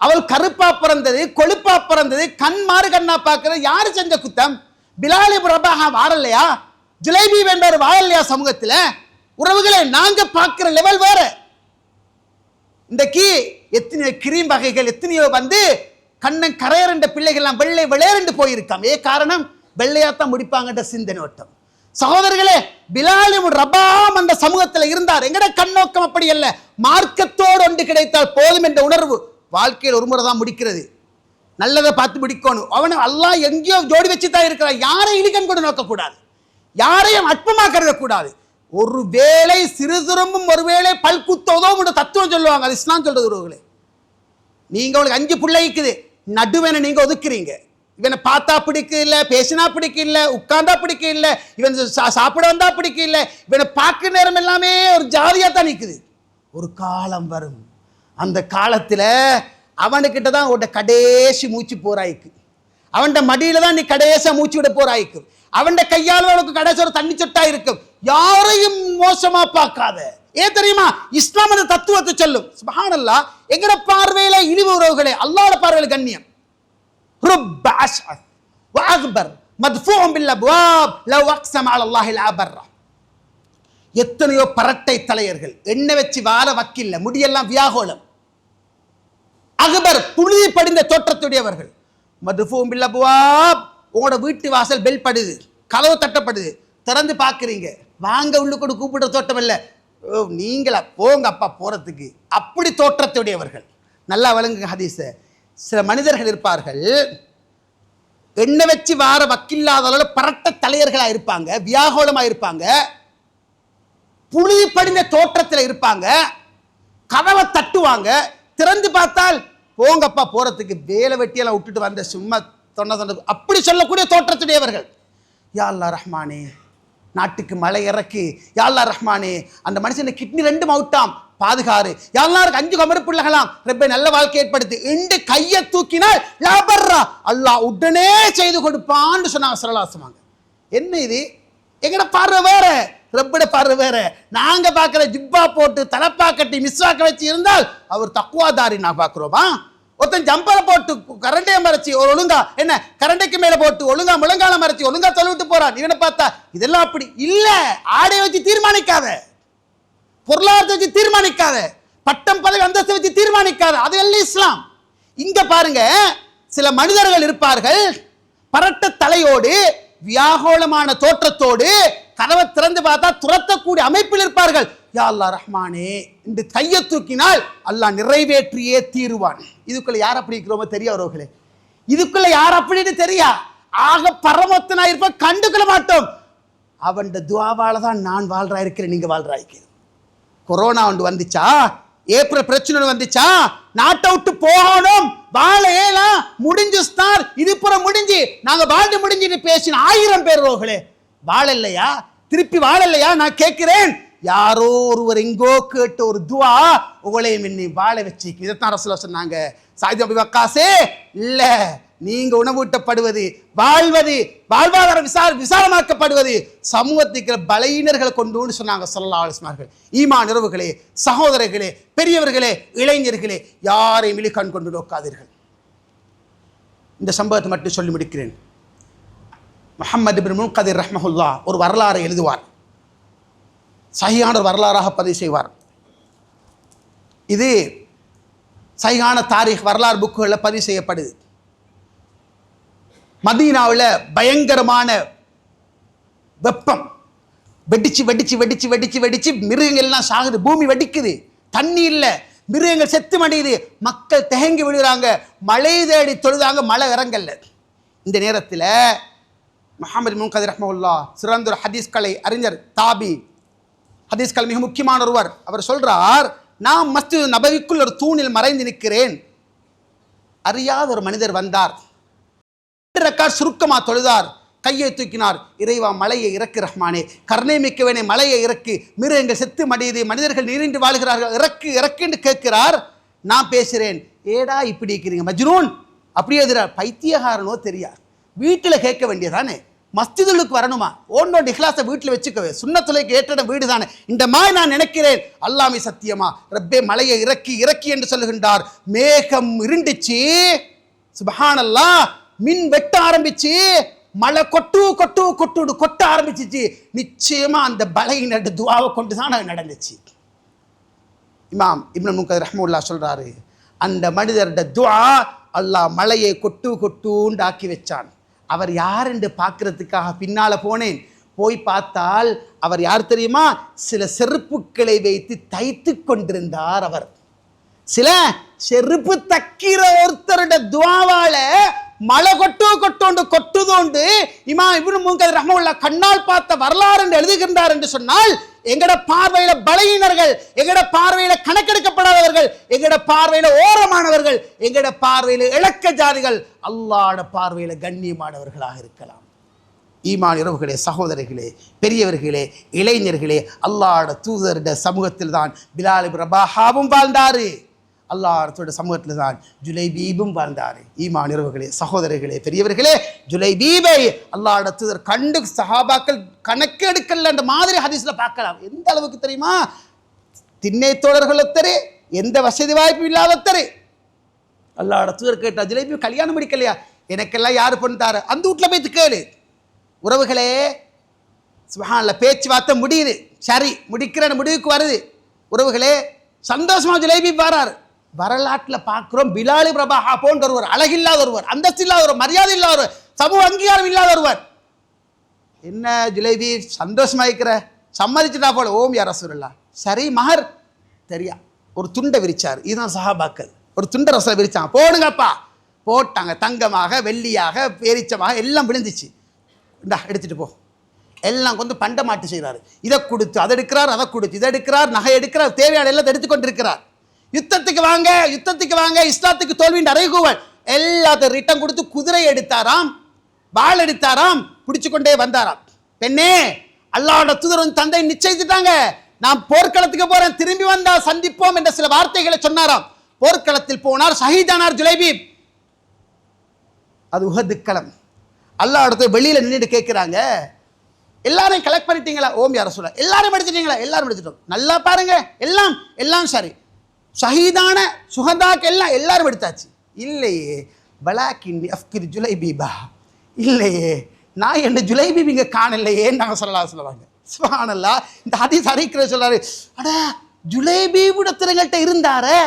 [SPEAKER 1] அவள் கருப்பா பிறந்தது, கொழுப்பா பிறந்தது, கண் மாறு கண்ணா பார்க்கிறது. யாரு செஞ்ச குத்தம்? Bilal ibn Rabah வாழலையா? ஜுலைபி என்பவர் வாழலையா சமூகத்தில்? உறவுகளை நாங்க பார்க்கிற லெவல் வேற. இன்றைக்கு எத்தனையோ கிரீம் வகைகள், எத்தனையோ கண்ணன் கரையரண்ட பிள்ளைகள்லாம் வெள்ளை விளையரண்டு போயிருக்காம். காரணம் வெள்ளையாத்தான் முடிப்பாங்கன்ற சிந்தனை ஓட்டம். சகோதரர்களே, பிலால் இப்னு ரபாஹ் அந்த சமூகத்தில் இருந்தார். எங்கட கண்ணோக்கம் அப்படி அல்ல. மார்க்கத்தோடு ஒன்று கிடைத்தால் போதும் என்ற உணர்வு வாழ்க்கையில் ஒரு முறை தான் முடிக்கிறது. நல்லதை பார்த்து முடிக்கணும். அவனை அல்லாஹ் எங்கேயோ ஜோடி வச்சு தான் இருக்கிறான். யாரையும் இழிகன் கூட நோக்கக்கூடாது, யாரையும் அற்பமாக கருதக்கூடாது. ஒரு வேளை சிறு திரும்பும் ஒரு வேளை பல்குத்தோதோ தத்துவம் சொல்லுவாங்க. அது இஸ்லாம் சொல்றது. உறவுகளே, நீங்க உங்களுக்கு 5 பிள்ளை இருக்குது, நடுவேனை நீங்க ஒதுக்குறீங்க. இவனை பார்த்தா பிடிக்க இல்லை, பேசினா பிடிக்க இல்லை, உட்கார்ந்தா பிடிக்க இல்லை, இவன் சாப்பிட வந்தா பிடிக்க இல்லை, இவனை பார்க்க நேரம் எல்லாமே ஒரு ஜாதியா தான் நிற்குது. ஒரு காலம் வரும், அந்த காலத்துல அவனுக்கிட்ட தான் உன்ட கடைசி மூச்சு போராய்க்கு. அவன் மடியில தான் நீ கடைசியா மூச்சு விட போராய்க்கு. அவன் கையால் அவனுக்கு கடைசி ஒரு தண்ணி சொட்டா இருக்கும். யாரையும் மோசமா பார்க்காத. ஏன் தெரியுமா? இஸ்லாம் அந்த தத்துவத்தை சொல்லும். சுப்ஹானல்லாஹ். எங்கட பார்வையில இழிவு உறவுகளே, அல்லாஹ்வோட பார்வையில கண்ணியம். رب أشعث وأغبر مدفوع بالأبواب لو أقسم على الله الأبر. எத்தனையோ பரட்டை தலையர்கள், எண்ணெய் வச்சு வார வக்கில்ல, முடியெல்லாம் வியாகோலம். அக்பர், புழுதி படிந்த தோற்றத்துடையவர்கள். மதுஃபூம் பில் அப்வாப், உங்களோட வீட்டு வாசல் பெல் படுது, கதவு தட்டப்படுது, திறந்து பார்க்குறீங்க, வாங்க உள்ளுக்கூட கூப்பிடுற தோட்டம் இல்லை, நீங்களா போங்க அப்பா போறதுக்கு, அப்படி தோற்றத்துடையவர்கள். நல்லா வழங்குங்க ஹதீஸ. சில மனிதர்கள் இருப்பார்கள், எண்ணெய் வச்சு வார வக்கில்லாத அளவு பரட்ட தலையர்களாக இருப்பாங்க, வியாகோலமாக இருப்பாங்க, புழுதி படிந்த தோற்றத்தில் இருப்பாங்க, கதவை தட்டுவாங்க, திறந்து பார்த்தால் போங்கப்பா போறதுக்கு, வேலை வெட்டியெல்லாம் விட்டுட்டு வந்த சும்மா தொண்டை அப்படி சொல்லக்கூடிய தோற்றத்துடையவர்கள். யா அல்லாஹ் ரஹ்மானே, நாட்டுக்கு மழை இறக்கி, யா அல்லாஹ் ரஹ்மானே, அந்த மனுஷன் கிட்னி 2 அவுட்டாம், பாதுகாரு, எல்லாருக்கு 5 கமரு பிள்ளைகளாம், ரொம்ப நல்ல வாழ்க்கை ஏற்படுத்தி இன்று கையை தூக்கினால் லாபர்ரா, அல்லாஹ் உடனே செய்து கொடுப்பான்னு சொன்னாங்க ஸல்லல்லாஹு அலைஹி வஸல்லம். என்ன இது? எங்கட பார்வை வேற, ரப்பட பார்வை வேற. நாங்க பார்க்கிற ஜிப்பா போட்டு தலப்பா கட்டி மிஸ்வாக்க வச்சு இருந்தால் அவர் தக்குவாதாரி நான் பார்க்கிறோமா? ஒருத்தன் ஜம்பரை போட்டு கரண்டையை மறைச்சி ஒரு ஒழுங்கா என்ன கரண்டைக்கு மேல போட்டு ஒழுங்கா முழங்கால மறைச்சி ஒழுங்கா தொலைவிட்டு போறான். இவனை பார்த்தா இதெல்லாம் அப்படி இல்ல. ஆடையை வச்சு தீர்மானிக்காத, பொருளாதாரத்தை வச்சு தீர்மானிக்காத, பட்டம் பதவி அந்தஸ்தை வச்சு தீர்மானிக்காத. அது எல்லாம் இஸ்லாம். இங்க பாருங்க, சில மனிதர்கள் இருப்பார்கள், பரட்ட தலையோடு வியாகோளமான தோற்றத்தோடு, கதவை திறந்து பார்த்தா துரத்தக்கூடிய அமைப்பில் இருப்பார்கள். யா அல்லாஹ் ரஹ்மானே என்று கையை தூக்கினால் அல்லாஹ் நிறைவேற்றியே தீருவான். இதுக்குள்ள யார் அப்படி இருக்கிறோமோ தெரியாதவர்களே, இதுக்குள்ள யார் அப்படின்னு தெரியா, ஆக பரமத்தனா இருப்ப கண்டுக்கொள்ள மாட்டோம். அவன் துவாவால தான் நான் வாழ்றா இருக்கிறேன், நீங்க வாழ்றா இருக்கிறேன். கொரோனா ஒன்று வந்துச்சா, ஏப்ரல் பிரச்சனை வந்துச்சா, நாட்டை விட்டு போகணும், வாழ ஏலாம் முடிஞ்சு ஸ்டார், இது புற முடிஞ்சு நாங்க வாழ்ந்து முடிஞ்சுன்னு பேசின 1000 பேர் ரோகளே வாழ இல்லையா? திருப்பி வாழ இல்லையா? நான் கேட்கிறேன், யாரோ ஒருவர் எங்கோ கேட்ட ஒரு துவா உங்களையும் இன்னி வாழ வச்சு. இதைத்தான் ரசூலுல்லாஹ் சொன்னாங்க. சாயித் அபூ வக்காஸே இல்ல, நீங்க உணவூட்டப்படுவது, வாழ்வது, வாழ்வாதாரம் விசாலமாக்கப்படுவது சமூகத்துக்கு பலவீனர்களை கொண்டு சொன்னாங்க ஸல்லல்லாஹு அலைஹி வஸல்லம். ஈமான் உறவுகளே, சகோதரர்களே, பெரியவர்களே, இளைஞர்களே, யாரையும் இழிகண் கொண்டு நோக்காதீர்கள். இந்த சம்பவத்தை மட்டும் சொல்லி முடிக்கிறேன். முஹம்மது இப்னு முன்கதிர் ரஹ்மஹுல்லாஹ் ஒரு வரலாறை எழுதுவார், சஹீஹான ஒரு வரலாறாக பதிவு செய்வார். இது சஹீஹான தாரீக் வரலாறு புக்குகளில் பதிவு செய்யப்படுது. மதீனாவில் பயங்கரமான வெப்பம், வெடிச்சு வெடிச்சு வெடிச்சு வெடிச்சு வெடிச்சு மிருகங்கள் எல்லாம் சாகுது, பூமி வெடிக்குது, தண்ணி இல்லை, மிருகங்கள் செத்து மடியுது, மக்கள் தேங்கி விழுகிறாங்க, மழை தேடி தொழுதாங்க, மழை இறங்கல்ல. இந்த நேரத்தில் முஹம்மது இப்னு முன்கதிர் ரஹ்மஹுல்லாஹ் சிறந்த ஒரு ஹதீஸ் கலை அறிஞர், தாபி, ஹதீஸ் கலை மிக முக்கியமான ஒருவர். அவர் சொல்றார், நான் மஸ்ஜித் நபவிக்குள் ஒரு தூணில் மறைந்து நிற்கிறேன், அறியாத ஒரு மனிதர் வந்தார், 2 ரக்காத் சுருக்கமா தொழுதார், கையை தூக்கினார், இறைவா மலையை இறக்கு ரஹ்மானே, கருணை மிக்கவனே மலையை இறக்கு, மிருகங்கள் செத்து மடியுது, மனிதர்கள் நீரின்றி வாழ்கிறார்கள், இறக்கு இறக்குன்னு கேட்கிறார். நான் பேசுறேன், ஏடா இப்படி இருக்கிறீங்க மஜ்னூன், அப்படியே எதிரார், பைத்தியகாரனோ தெரியா, வீட்டில் கேட்க வேண்டியதானே, மஸ்ஜிதுக்கு வரணுமா? ஓன்னோட இஹ்லாஸை வீட்டில் வச்சுக்கவே, சுன்னத்துலைக்கு ஏற்ற வீடு தானே. இந்த மாதிரி நான் நினைக்கிறேன். அல்லாமே சத்தியமா ரப்பே மலையை இறக்கி இறக்கி என்று சொல்லுகின்றார். மேகம் இருண்டுச்சு, சுப்ஹானல்லாஹ், மின் வெட்ட ஆரம்பிச்சு, மழை கொட்ட ஆரம்பிச்சிச்சு. நிச்சயமா அந்த பலையினோட துவாவை கொண்டு தான் அது நடந்துச்சு. இமாம் இப்னு முன்கதிர் ரஹ்மத்துல்லாஹ் சொல்றாரு, அந்த மனிதருடைய துஆ அல்லாஹ் மலையை கொட்டுண்டு ஆக்கி வச்சான். அவர் யார் என்று பார்க்கறதுக்காக பின்னால போனேன். போய் பார்த்தால் அவர் யார் தெரியுமா? சில செருப்புக்களை வைத்து தைத்து கொண்டிருந்தார். அவர் சில செருப்பு தக்கிற ஒருத்தருடைய துவாவால மழை கொட்டுதோண்டு இமாம் இப்னு முன்கதிர் ரஹ்மத்துல்லாஹ் கண்ணால் பார்த்த வரலாறு என்று எழுதுகின்றார். என்று சொன்னால் எங்கட பார்வையில பலவீனர்கள், எங்கட பார்வையில கணக்கெடுக்கப்படாதவர்கள், எங்கட பார்வையில ஓரமானவர்கள், எங்கட பார்வையில இலக்க ஜாதிகள் அல்லாஹ்வுடைய பார்வையில கண்ணியமானவர்களாக இருக்கலாம். ஈமான் உறவுகளே, சகோதரர்களே, பெரியவர்களே, இளைஞர்களே, அல்லாஹ்வுடைய தூதருடைய சமூகத்தில் தான் பிலால் இப்னு ரபாஹாவும் வாழ்ந்தாரு. அல்லாஹ்வுடைய சமூகத்தில் தான் ஜுலைபீபும் வாழ்ந்தார். ஈமான் உறவுகளே, சகோதரர்களே, பெரியவர்களே, ஜுலைபீபை அல்லாஹ்வுடைய தூதர் கண்டு சஹாபாக்கள் கணக்கு எடுக்கல என்ற மாதிரி ஹதீஸ்ல பார்க்கலாம். எந்த அளவுக்கு தெரியுமா? திண்ணை தோழர்கள் ஒத்தரு, எந்த வசதி வாய்ப்பு இல்லாதத்தரு. அல்லாஹ்வுடைய தூதர் கேட்டா, ஜுலைபீப் கல்யாணம் முடிக்கலையா? எனக்கெல்லாம் யாரு பொண்ணு தாரு? அந்த வீட்டில் போய் கேளு. உறவுகளே, சுப்ஹானல்லாஹ், பேச்சுவார்த்தை முடியுது, சரி முடிக்கிற முடிவுக்கு வருது. உறவுகளே, சந்தோஷமா ஜுலைபீப் வராரு. வரலாற்றில் பார்க்கிறோம், பிலால் இப்னு ரபாஹா போன்ற ஒருவர், அழகில்லாத ஒருவர், அந்தஸ்து இல்லாத ஒருவர், மரியாதை இல்லாத ஒருவர், சமூக அங்கீகாரம் இல்லாத ஒருவர். என்ன ஜுலைபீப் சந்தோஷமா இருக்கிற? சம்மதிச்சுட்டா போல. ஓம் யா ரசூலுல்லாஹ். சரி, மஹர் தெரியா? ஒரு துண்டை விரிச்சார். இதுதான் சஹாபாக்கள். ஒரு துண்டை ரசூல் விரிச்சாங்க. போடுங்கப்பா. போட்டாங்க. தங்கமாக, வெள்ளியாக, பேரிச்சமாக எல்லாம் விழுந்துச்சு. இந்தா எடுத்துட்டு போ. எல்லாம் கொண்டு பண்ட மாட்டு செய்கிறாரு. இதை கொடுத்து அதை எடுக்கிறார், அதை கொடுத்து இதை எடுக்கிறார், நகை எடுக்கிறார், தேவையான எல்லாம் எடுத்துக்கொண்டிருக்கிறார். யுத்தத்துக்கு வாங்க, இஸ்லாத்துக்கு தோல்வியின் அறைகூவல் எல்லாத்தையும் ரிட்டன் கொடுத்து குதிரை எடுத்தாராம், வாள் எடுத்தாராம், பிடிச்சு கொண்டே வந்தாராம். பெண்ணே, அல்லாஹ்வுடைய தூதர் வந்து தந்தை நிச்சயித்துட்டாங்க, நான் போர்க்களத்துக்கு போறேன், திரும்பி வந்தா சந்திப்போம் என்ற சில வார்த்தைகளை சொன்னாராம். போர்க்களத்தில் போனார், ஷஹீதானார் ஜுலைபீப். அது உஹது களம். அல்லாஹ்வுடைய வெளியில நின்றுட்டு கேட்கிறாங்க, எல்லாரையும் கலெக்ட் பண்ணிட்டீங்களா? ஓம் யா ரசூலுல்லாஹ். எல்லாரும் எடுத்துட்டீங்களா? எல்லாரும் எடுத்துட்டோம். நல்லா பாருங்க, எல்லாம் சரி. ஷஹீதான சுஹதாக்கு எல்லாரும் எடுத்தாச்சு. இல்லையே, பலாக்கின் அஃப்கிர் ஜுலைபீபா. இல்லையே, நான் என்ன ஜுலைபீப் இங்கே காணலையே நாங்கள் சொல்லுவாங்க. சுப்ஹானல்லாஹ். இந்த ஹதீஸ் அறிக்கிற சொல்றாரு, அட ஜுலைபீபுடத்திரங்கள்ட்ட இருந்தாரே,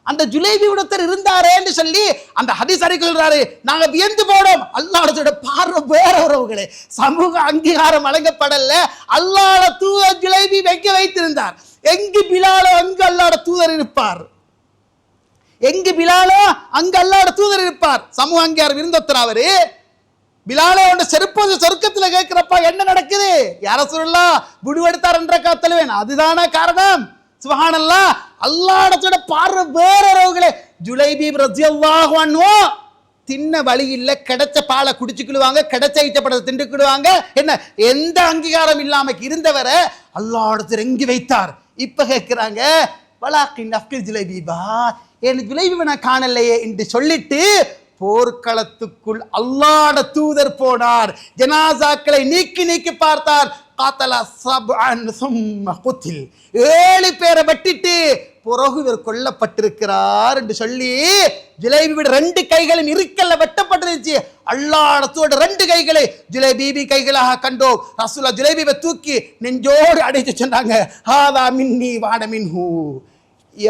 [SPEAKER 1] அந்த ஜுலைபீபுடத்தர் இருந்தாரேன்னு சொல்லி அந்த ஹதீஸ் அறிக்கிறாரு. நாங்க வியந்து போனோம். அல்லாஹ்வுடைய பார்வை வேற உறவுகளே, சமூக அங்கீகாரம் வழங்கப்படல. அல்லாஹ்வுடைய தூதர் ஜுலைபீப் எங்கே வைத்திருந்தார்? எங்கு பிலாலோ அங்கு அல்லாஹ்வுடைய தூதர் இருப்பார். எங்கு பிலாலோ அங்கு அல்லாஹ்வுடைய தூதர் இருப்பார். சமூக அங்கீகாரம் இருந்தொத்தர் அவரு. பிலாலோ செருப்பது சொர்க்கத்துல கேட்கிறப்பா என்ன நடக்குது? யா ரசூலுல்லாஹ் முடிவெடுத்தார் என்ற காத்தலுவேன். அதுதான காரணம். சுப்ஹானல்லாஹ். அல்லாஹ்வுடைய பார்வை வேற உறவுகளே. ஜுலைபீப் ரலியல்லாஹு அன்ஹு தின்ன வழி இல்லை, கிடைச்ச பாலை குடிச்சுக்கிடுவாங்க, கிடைச்ச ஐட்டப்படத்தை திண்டுக்கிடுவாங்க. என்ன, எந்த அங்கீகாரம் இல்லாம இருந்தவரை அல்லாஹ்வுடைய எங்கி வைத்தார். இப்ப கேட்கிறாங்க, வலாக்கின் அஃப்கிர் ஜுலைபீபா, என் ஜுலைபீபை நான் காணலையே என்று சொல்லிட்டு போர்க்களத்துக்குள் அல்லாஹ்வுடைய தூதர் போனார். ஜனாசாக்களை நீக்கி பார்த்தார். 7 பேரை வெட்டிட்டு பிறகு இவர் கொல்லப்பட்டிருக்கிறார் என்று சொல்லி ஜுலைபீபோட 2 கைகளும் இருக்கல்ல வெட்டப்பட்டிருந்துச்சு. அல்லாஹ்வுடைய 2 கைகளை ஜுலைபீபி கைகளாக கண்டோம். ரசூலுல்லாஹ் ஜுலைபீபை தூக்கி நெஞ்சோடு அடைத்து சொன்னாங்க, ஹாதா மின்னி வாட மின்ஹு.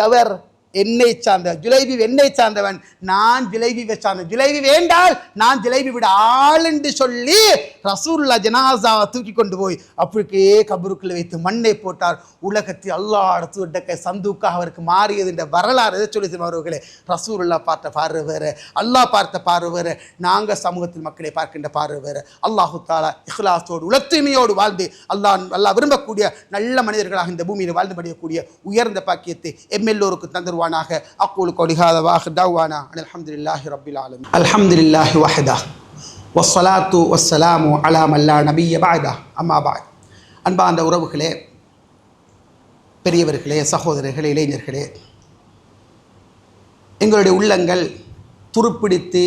[SPEAKER 1] அவர் என்னை சார்ந்த ஜுலைபீப், என்னை சார்ந்தவன், நான் ஜுலைபீபை சார்ந்த. ஜுலைபீப் வேண்டால் நான் ஜுலைபீபோட ஆள் என்று சொல்லி ரசூலுல்லாஹ் ஜனாசாவை தூக்கி கொண்டு போய் அப்படியே கபருக்குள்ள வைத்து மண்ணை போட்டார். உலகத்தில் அல்லாஹ்வுடைய சந்தூக்காக அவருக்கு மாறியது என்ற வரலாறு எதை சொல்லி அவர்களே. ரசூலுல்லாஹ் பார்த்த பார்வை வேறு, அல்லாஹ் பார்த்த பார்வை வேறு, நாங்கள் சமூகத்தில் மக்களை பார்க்கின்ற பார்வை வேறு. அல்லாஹு தஆலா இஹ்லாஸோடு உலத்தூய்மையோடு வாழ்ந்து அல்லாஹ் விரும்பக்கூடிய நல்ல மனிதர்களாக இந்த பூமியில் வாழ்ந்து படிக்கக்கூடிய உயர்ந்த பாக்கியத்தை எல்லோருக்கும் தந்துருவானாக. அக்கூலு கௌலி ஹாதா வ ஆகிரு தஅவானா அல்ஹம்துலில்லாஹி ரப்பில் ஆலமீன். அல்ஹம்துலில்லாஹி வஹ்தா வஸ்ஸலாத்து வஸ்ஸலாமு அலா மன் லா நபிய்ய பஅதா. அம்மா பஅத். அன்பார்ந்த உறவுகளே, பெரியவர்களே, சகோதரர்களே, இளைஞர்களே, எங்களுடைய உள்ளங்கள் துருப்பிடித்து,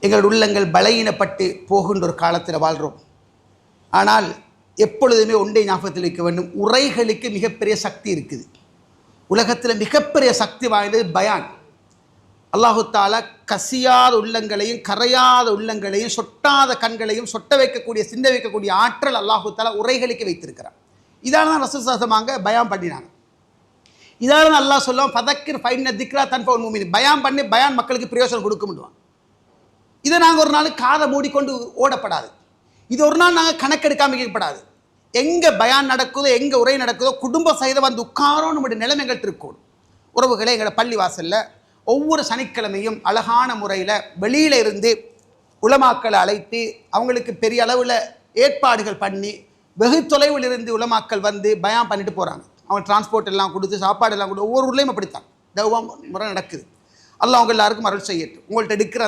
[SPEAKER 1] எங்களுடைய உள்ளங்கள் பலகீனப்பட்டு போகின்ற ஒரு காலத்தில் வாழ்கிறோம். ஆனால் எப்பொழுதுமே ஒன்றை ஞாபகத்தில் வைக்க வேண்டும், உரைகளுக்கு மிகப்பெரிய சக்தி இருக்குது. உலகத்தில் மிகப்பெரிய சக்தி வாய்ந்தது பயான். அல்லாஹு தாலா கசியாத உள்ளங்களையும் கரையாத உள்ளங்களையும் சொட்டாத கண்களையும் சொட்ட வைக்கக்கூடிய சிந்த வைக்கக்கூடிய ஆற்றல் அல்லாஹு தாலா உரைகளுக்கு வைத்திருக்கிறார். இதால தான் ரசூல் சாசமாங்க பயான் பண்ணினாங்க. இதால தான் அல்லாஹ் சொல்லுவான், பதக்கிர் ஃபைன்ன திக்ரா தன்ஃபவுல் முஃமினீன், பயான் பண்ணி பயான் மக்களுக்கு பிரயோஜனம் கொடுக்க முடியும். இதை நாங்கள் ஒரு நாள் காதை மூடிக்கொண்டு ஓடப்படாது. இது ஒரு நாள் நாங்கள் கணக்கெடுக்காமல் இருக்கப்படாது. எங்கே பயான் நடக்குதோ, எங்கே உரை நடக்குதோ, குடும்ப சகிதம் வந்து உட்காரோன்னு நம்முடைய நிலைமைகள் இருக்கணும். உறவுகளை எங்களை பள்ளி வாசலில் ஒவ்வொரு சனிக்கிழமையும் அழகான முறையில் வெளியில் இருந்து உலமாக்களை அழைத்து அவங்களுக்கு பெரிய அளவில் ஏற்பாடுகள் பண்ணி வெகு தொலைவில் இருந்து உலமாக்கள் வந்து பயான் பண்ணிட்டு போகிறாங்க. அவங்க டிரான்ஸ்போர்ட் எல்லாம் கொடுத்து சாப்பாடு எல்லாம் கொடுத்து ஒவ்வொரு ஊர்லேயும் அப்படித்தான் தௌவா முறை நடக்குது. அல்லாஹ் அவங்க எல்லாருக்கும் அருள் செய்யட்டும். உங்கள்கிட்ட எடுக்கிற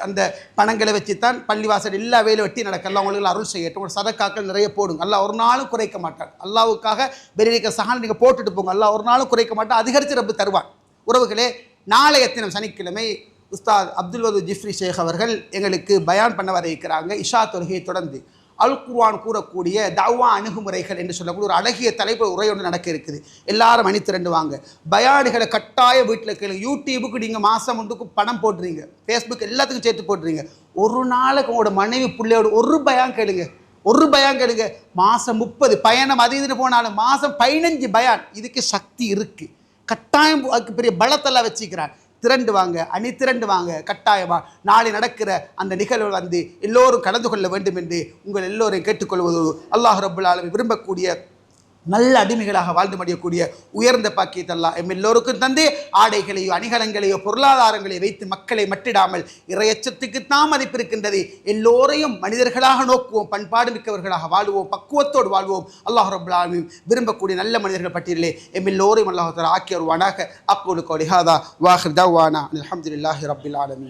[SPEAKER 1] அந்த பணங்களை வச்சு தான் பள்ளிவாசல் எல்லா வேலையும் வெட்டி நடக்க. அல்லாஹ் உங்களுக்கு அருள் செய்யட்டும். உங்கள் சதக்காக்கள் நிறைய போடுங்க. அல்லாஹ் ஒரு நாளும் குறைக்க மாட்டான். அல்லாஹ்வுக்காக பெரிய சகான் நீங்கள் போட்டுட்டு போங்க. அல்லாஹ் ஒரு நாளும் குறைக்க மாட்டான், அதிகரித்து ரப்பு தருவான். உறவுகளே, நாளைய தினம் சனிக்கிழமை உஸ்தாத் அப்துல் வதூத் ஜிஃப்ரி ஷேக் அவர்கள் எங்களுக்கு பயான் பண்ண வர இருக்கிறாங்க. இஷா தொழுகையை தொடர்ந்து அல் குர்ஆன் கூறக்கூடிய தவ்வா அணுகுமுறைகள் என்று சொல்லக்கூடிய ஒரு அழகிய தலைப்பு உரை ஒன்று நடக்க இருக்குது. எல்லாரும் அணித்திரண்டு வாங்க. பயானுகளை கட்டாய வீட்டில் கேளுங்க. யூடியூபுக்கு நீங்கள் மாதம் ஒன்றுக்கு பணம் போடுறீங்க, ஃபேஸ்புக் எல்லாத்துக்கும் சேர்த்து போடுறீங்க. ஒரு நாளைக்கு உங்களோட மனைவி பிள்ளையோட ஒரு பயான் கேளுங்க, ஒரு பயான் கேளுங்க. மாதம் 30 பயணம் அது இதுன்னு போனாலும் மாதம் 15 பயான். இதுக்கு சக்தி இருக்குது. கட்டாயம் அதுக்கு பெரிய பலத்தெல்லாம் வச்சுக்கிறான். திரண்டு வாங்க, அணி திரண்டு வாங்க. கட்டாயமா நாளை நடக்கிற அந்த நிகழ்வு வந்து எல்லோரும் கலந்து கொள்ள வேண்டும் என்று உங்கள் எல்லோரையும் கேட்டுக்கொள்வது அல்லாஹ் ரப்புல் ஆலமீன் விரும்பக்கூடிய நல்ல அடிமைகளாக வாழ்ந்து முடியக்கூடிய உயர்ந்த பாக்கியத்தெல்லாம் எம் எல்லோருக்கும் தந்து ஆடைகளையோ அணிகலங்களையோ பொருளாதாரங்களை வைத்து மக்களை மட்டிடாமல் இறையச்சத்துக்குத்தான் மதிப்பு இருக்கின்றது. எல்லோரையும் மனிதர்களாக நோக்குவோம், பண்பாடு மிக்கவர்களாக வாழ்வோம், பக்குவத்தோடு வாழ்வோம். அல்லாஹ் ரப்புல் ஆலமீன் விரும்பக்கூடிய நல்ல மனிதர்கள் பட்டியலே எம் எல்லோரையும் அல்லாஹ் தஆலா ஆக்கி வருவானாக. அக்கூலு கௌலி ஹாதா வ ஆகிர் தஅவானா அல்ஹம்துலில்லாஹி ரப்பில் ஆலமீன்.